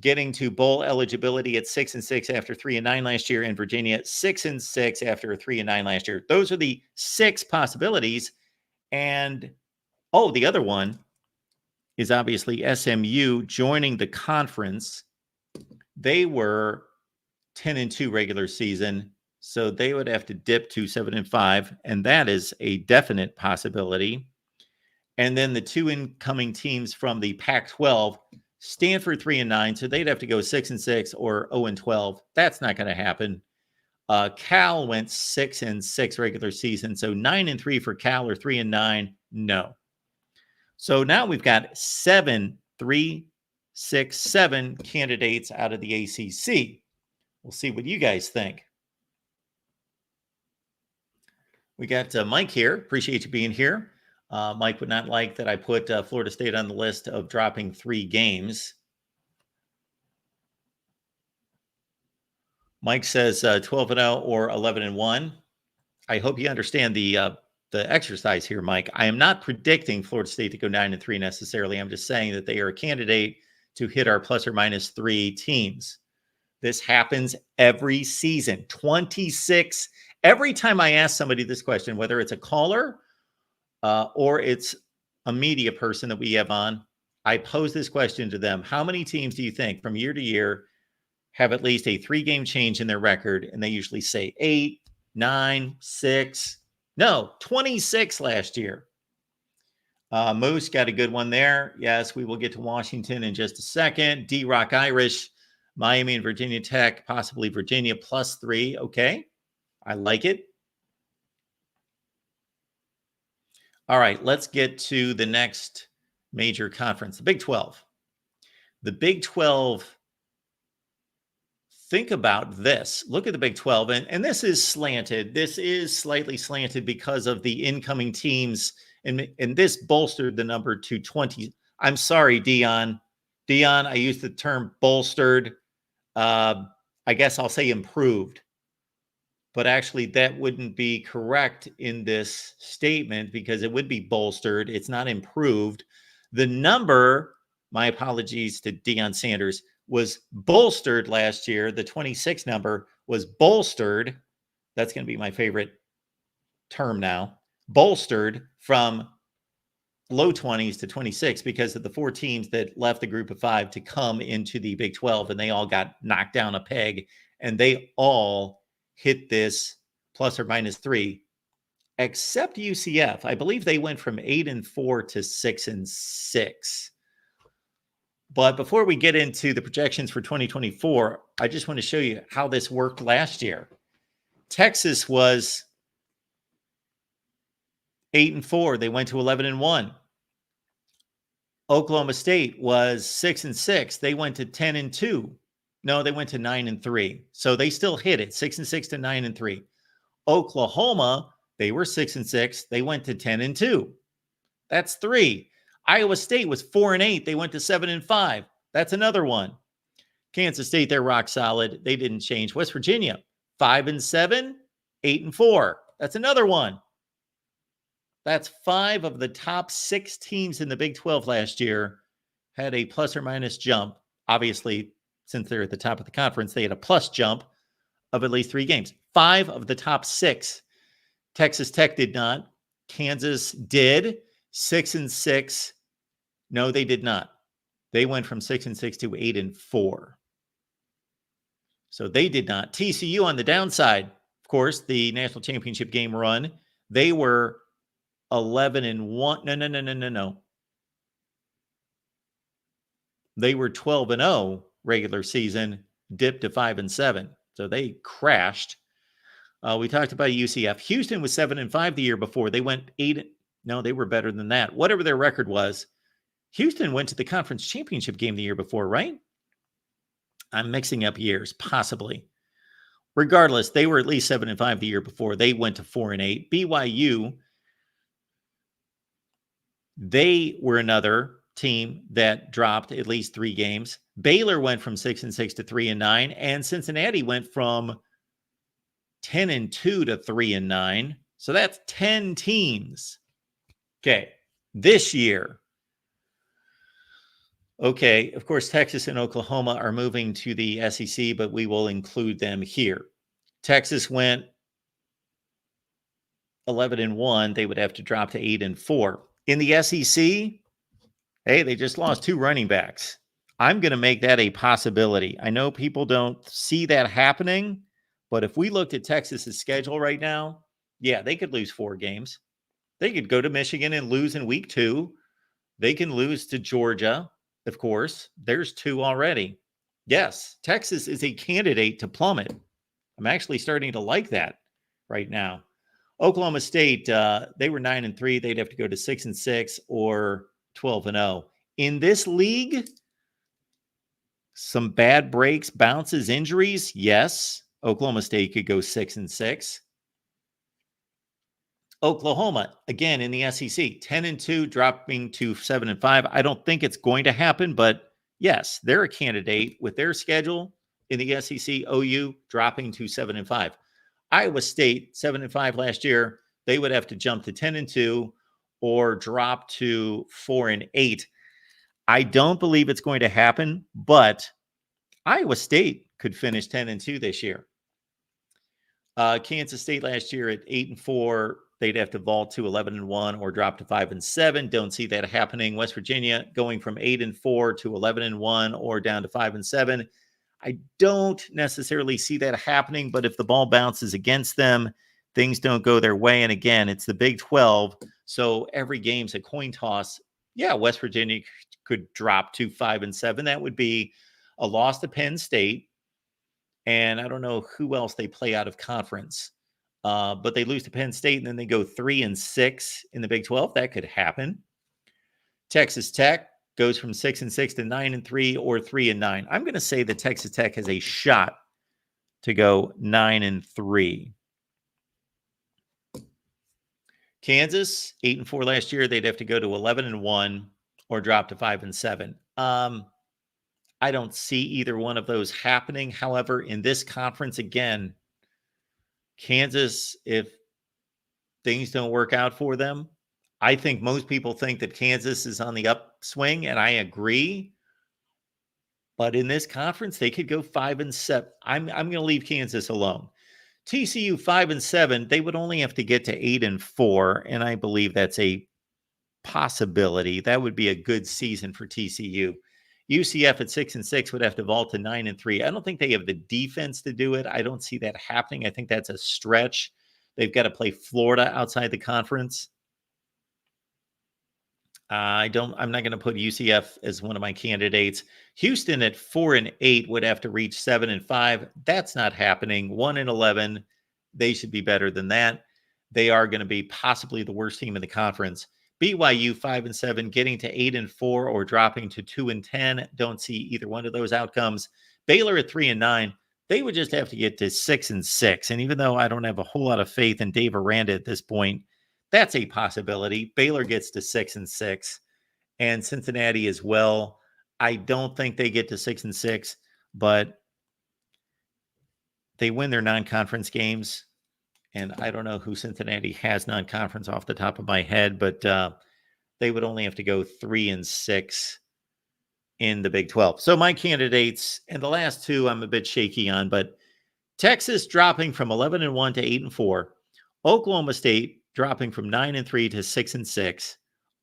getting to bowl eligibility at 6-6 after 3-9 last year, and Virginia 6-6 after a 3-9 last year. Those are the 6 possibilities. And the other one is obviously SMU joining the conference. They were 10-2 regular season, so they would have to dip to 7-5, and that is a definite possibility. And then the 2 incoming teams from the Pac-12, Stanford 3-9, so they'd have to go 6-6 or 0-12. That's not going to happen. Cal went 6-6 regular season, so 9-3 for Cal or 3-9. No. So now we've got 7 candidates out of the ACC. We'll see what you guys think. We got Mike here. Appreciate you being here. Mike would not like that I put Florida State on the list of dropping 3 games. Mike says 12-0 or 11-1. I hope you understand the exercise here, Mike. I am not predicting Florida State to go 9-3 necessarily. I'm just saying that they are a candidate to hit our plus or minus 3 teams. This happens every season. 26. Every time I ask somebody this question, whether it's a caller or it's a media person that we have on, I pose this question to them. How many teams do you think from year to year have at least a 3-game change in their record? And they usually say 8, 9, 6. No, 26 last year. Moose got a good one there. Yes, we will get to Washington in just a second. D-Rock Irish, Miami and Virginia Tech, possibly Virginia plus 3. Okay, I like it. All right, let's get to the next major conference, the Big 12. The Big 12, think about this. Look at the Big 12, and this is slanted. This is slightly slanted because of the incoming teams, and this bolstered the number to 20. I'm sorry, Dion. Dion, I used the term bolstered. I guess I'll say improved. But actually, that wouldn't be correct in this statement because it would be bolstered. It's not improved. The number, my apologies to Deion Sanders, was bolstered last year. The 26 number was bolstered. That's going to be my favorite term now. Bolstered from low 20s to 26 because of the 4 teams that left the group of 5 to come into the Big 12, and they all got knocked down a peg, and they all hit this plus or minus 3, except UCF. I believe they went from 8-4 to 6-6. But before we get into the projections for 2024, I just want to show you how this worked last year. Texas was 8-4. They went to 11-1. Oklahoma State was 6-6. They went to 10-2. No, they went to 9-3. So they still hit it, 6-6 to 9-3. Oklahoma, they were 6-6. They went to 10-2. That's 3. Iowa State was 4-8. They went to 7-5. That's another one. Kansas State, they're rock solid. They didn't change. West Virginia, 5-7, 8-4. That's another one. That's 5 of the top 6 teams in the Big 12 last year had a plus or minus jump. Obviously, since they're at the top of the conference, they had a plus jump of at least 3 games. 5 of the top 6. Texas Tech did not. Kansas did. 6-6. No, they did not. They went from 6-6 to 8-4. So they did not. TCU on the downside, of course, the national championship game run, they were 11-1. No. They were 12-0 regular season, dipped to 5-7. So they crashed. We talked about UCF. Houston was 7-5 the year before. They went 8. No, they were better than that. Whatever their record was, Houston went to the conference championship game the year before, right? I'm mixing up years, possibly. Regardless, they were at least 7-5 the year before. They went to 4-8. BYU, they were another team that dropped at least 3 games. Baylor went from 6-6 to 3-9, and Cincinnati went from 10-2 to 3-9. So that's 10 teams. Okay, this year. Okay, of course, Texas and Oklahoma are moving to the SEC, but we will include them here. Texas went 11-1. They would have to drop to 8-4. In the SEC, hey, they just lost 2 running backs. I'm going to make that a possibility. I know people don't see that happening, but if we looked at Texas's schedule right now, yeah, they could lose 4 games. They could go to Michigan and lose in week 2. They can lose to Georgia, of course. There's 2 already. Yes, Texas is a candidate to plummet. I'm actually starting to like that right now. Oklahoma State, they were 9-3. They'd have to go to 6-6 or 12-0. In this league, some bad breaks, bounces, injuries. Yes, Oklahoma State could go 6-6. Oklahoma, again, in the SEC, 10-2, dropping to 7-5. I don't think it's going to happen, but yes, they're a candidate with their schedule in the SEC. OU dropping to 7-5. Iowa State, 7-5 last year. They would have to jump to 10-2 or drop to 4-8. I don't believe it's going to happen, but Iowa State could finish 10-2 this year. Kansas State last year at 8-4. They'd have to vault to 11-1 or drop to 5-7. Don't see that happening. West Virginia going from 8-4 to 11-1 or down to 5-7. I don't necessarily see that happening, but if the ball bounces against them, things don't go their way. And again, it's the Big 12, so every game's a coin toss. Yeah, West Virginia could drop to 5-7. That would be a loss to Penn State. And I don't know who else they play out of conference. but they lose to Penn State and then they go 3-6 in the Big 12. That could happen. Texas Tech goes from 6-6 to 9-3 or 3-9. I'm going to say that Texas Tech has a shot to go 9-3. Kansas 8-4 last year. They'd have to go to 11-1 or drop to 5-7. I don't see either one of those happening. However, in this conference, again, Kansas, if things don't work out for them, I think most people think that Kansas is on the upswing, and I agree. But in this conference, they could go 5-7. I'm going to leave Kansas alone. TCU 5-7, they would only have to get to 8-4, and I believe that's a possibility. That would be a good season for TCU. UCF at 6-6 would have to vault to 9-3. I don't think they have the defense to do it. I don't see that happening. I think that's a stretch. They've got to play Florida outside the conference. I'm not going to put UCF as one of my candidates. Houston at 4-8 would have to reach 7-5. That's not happening. 1-11. They should be better than that. They are going to be possibly the worst team in the conference. BYU 5-7, getting to 8-4 or dropping to 2-10. Don't see either one of those outcomes. Baylor at 3-9. They would just have to get to 6-6. And even though I don't have a whole lot of faith in Dave Aranda at this point, that's a possibility. Baylor gets to 6-6, and Cincinnati as well. I don't think they get to 6-6, but they win their non-conference games. And I don't know who Cincinnati has non-conference off the top of my head, but they would only have to go 3-6 in the Big 12. So my candidates, and the last two I'm a bit shaky on, but Texas dropping from 11-1 to 8-4, Oklahoma State dropping from 9-3 to 6-6,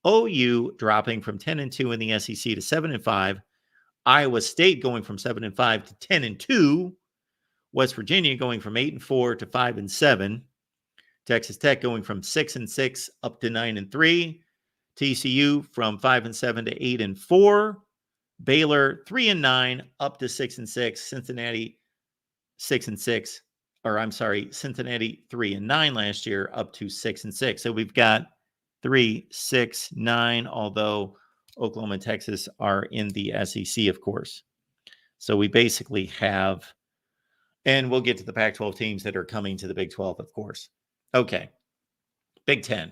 OU dropping from 10-2 in the SEC to 7-5, Iowa State going from 7-5 to 10-2, West Virginia going from 8-4 to 5-7, Texas Tech going from 6-6 up to 9-3, TCU from 5-7 to 8-4, Baylor 3-9 up to 6-6, Cincinnati 6-6. Cincinnati 3-9 last year up to 6-6. So we've got 3, 6, 9, although Oklahoma and Texas are in the SEC, of course. So we basically have, and we'll get to the Pac-12 teams that are coming to the Big 12, of course. Okay. Big 10.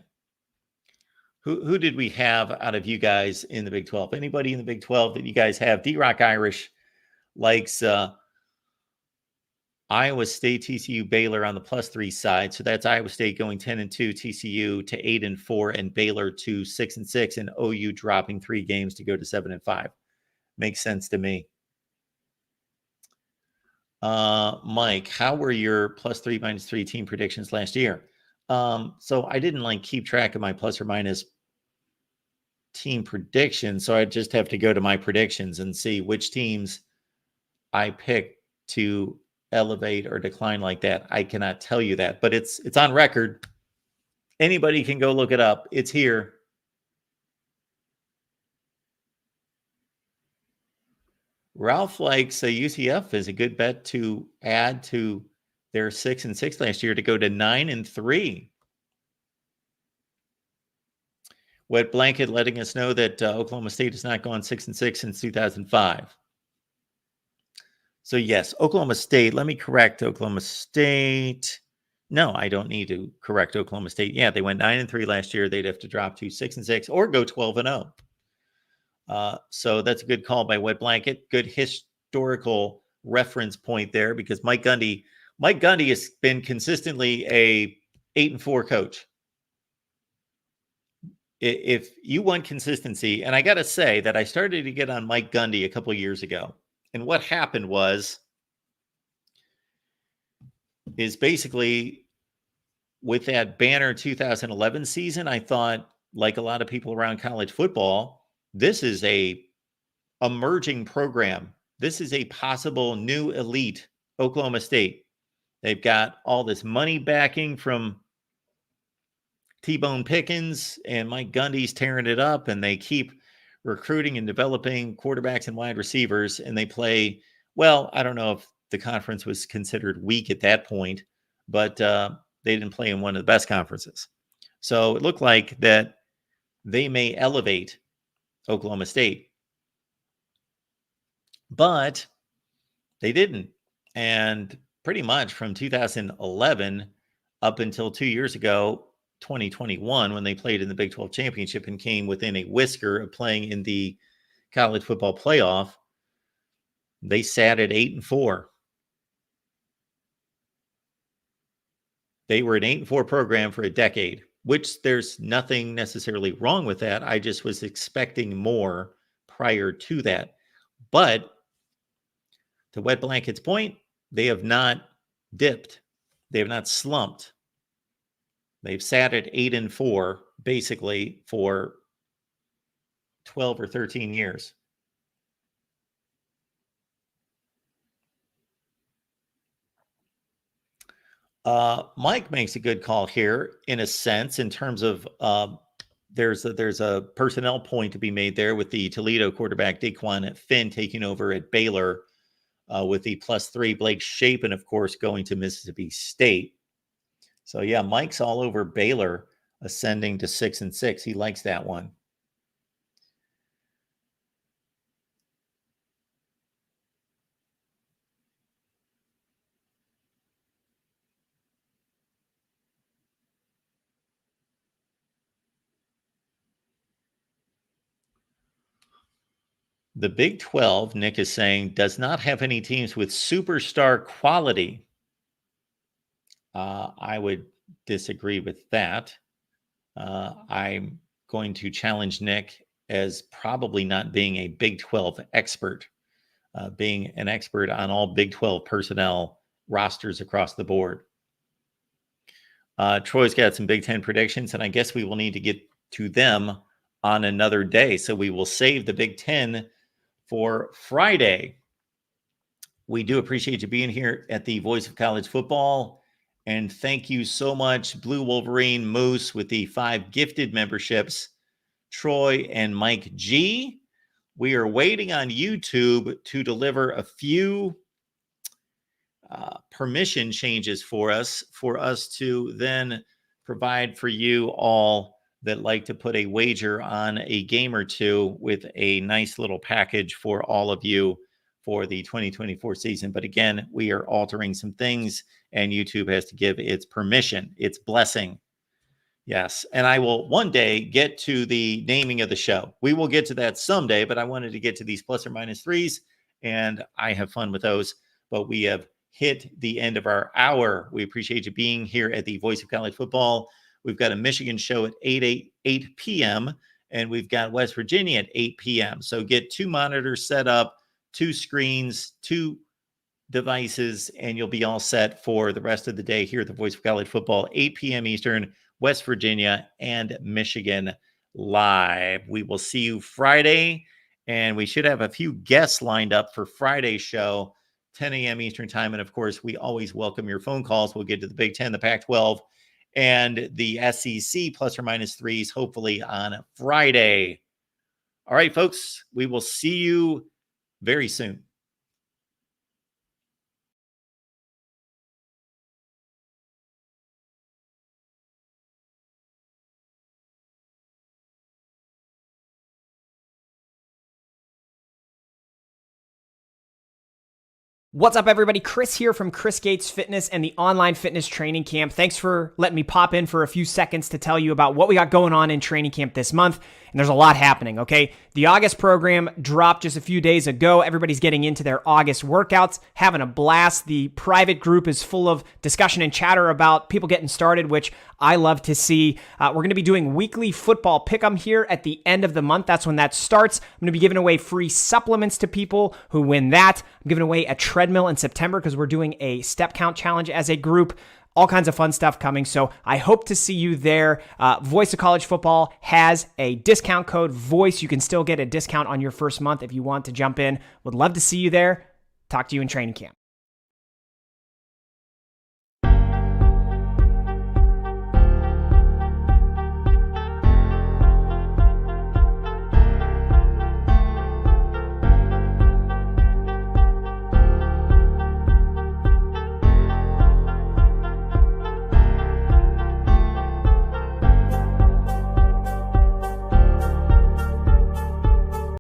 Who did we have out of you guys in the Big 12? Anybody in the Big 12 that you guys have? D-Rock Irish likes Iowa State, TCU, Baylor on the +3 side. So that's Iowa State going 10-2, TCU to 8-4, and Baylor to 6-6, and OU dropping 3 games to go to 7-5. Makes sense to me. Mike, how were your +3, -3 team predictions last year? So I didn't keep track of my plus or minus team predictions. So I just have to go to my predictions and see which teams I picked to elevate or decline like that. I cannot tell you that, but it's on record. Anybody can go look it up. It's here. Ralph likes UCF is a good bet to add to their 6-6 last year to go to 9-3. Wet Blanket letting us know that Oklahoma State has not gone 6-6 since 2005. So yes, Oklahoma State. Let me correct Oklahoma State. No, I don't need to correct Oklahoma State. Yeah, they went 9-3 last year. They'd have to drop to 6-6 or go 12-0. So that's a good call by Wet Blanket. Good historical reference point there because Mike Gundy has been consistently a 8-4 coach. If you want consistency, and I got to say that I started to get on Mike Gundy a couple of years ago. And what happened is basically with that banner 2011 season, I thought, like a lot of people around college football, this is a emerging program. This is a possible new elite Oklahoma State. They've got all this money backing from T-Bone Pickens, and Mike Gundy's tearing it up, and they keep recruiting and developing quarterbacks and wide receivers, and they play, well, I don't know if the conference was considered weak at that point, but they didn't play in one of the best conferences. So it looked like that they may elevate Oklahoma State, but they didn't. And pretty much from 2011 up until 2 years ago, 2021, when they played in the Big 12 championship and came within a whisker of playing in the college football playoff, they sat at 8-4. They were an 8-4 program for a decade, which there's nothing necessarily wrong with that. I just was expecting more prior to that. But to Wet Blanket's point, they have not dipped. They have not slumped. They've sat at 8-4 basically for 12 or 13 years. Mike makes a good call here in a sense in terms of there's a personnel point to be made there with the Toledo quarterback Daquan Finn taking over at Baylor with the +3 Blake Shapen, of course, going to Mississippi State. So yeah, Mike's all over Baylor ascending to 6-6. He likes that one. The Big 12, Nick is saying, does not have any teams with superstar quality. I would disagree with that. I'm going to challenge Nick as probably not being a Big 12 expert, being an expert on all Big 12 personnel rosters across the board. Troy's got some Big 10 predictions, and I guess we will need to get to them on another day. So we will save the Big 10 for Friday. We do appreciate you being here at the Voice of College Football. And thank you so much, Blue Wolverine Moose with the 5 gifted memberships, Troy and Mike G. We are waiting on YouTube to deliver a few permission changes for us to then provide for you all that like to put a wager on a game or two with a nice little package for all of you for the 2024 season. But again, we are altering some things and YouTube has to give its permission, its blessing. Yes. And I will one day get to the naming of the show. We will get to that someday, but I wanted to get to these plus or minus threes and I have fun with those. But we have hit the end of our hour. We appreciate you being here at the Voice of College Football. We've got a Michigan show at 8 p.m. and we've got West Virginia at 8 p.m. So get 2 monitors set up, 2 screens, 2 devices, and you'll be all set for the rest of the day here at the Voice of College Football, 8 p.m. Eastern, West Virginia and Michigan live. We will see you Friday, and we should have a few guests lined up for Friday's show, 10 a.m. Eastern time. And of course, we always welcome your phone calls. We'll get to the Big 10, the Pac-12, and the SEC plus or minus threes, hopefully on Friday. All right, folks, we will see you very soon. What's up, everybody? Chris here from Chris Gates Fitness and the online fitness training camp. Thanks for letting me pop in for a few seconds to tell you about what we got going on in training camp this month. And there's a lot happening, okay? The August program dropped just a few days ago. Everybody's getting into their August workouts, having a blast. The private group is full of discussion and chatter about people getting started, which I love to see. We're going to be doing weekly football pick'em here at the end of the month. That's when that starts. I'm going to be giving away free supplements to people who win that. I'm giving away a treadmill in September because we're doing a step count challenge as a group. All kinds of fun stuff coming, so I hope to see you there. Voice of College Football has a discount code, VOICE. You can still get a discount on your first month if you want to jump in. Would love to see you there. Talk to you in training camp.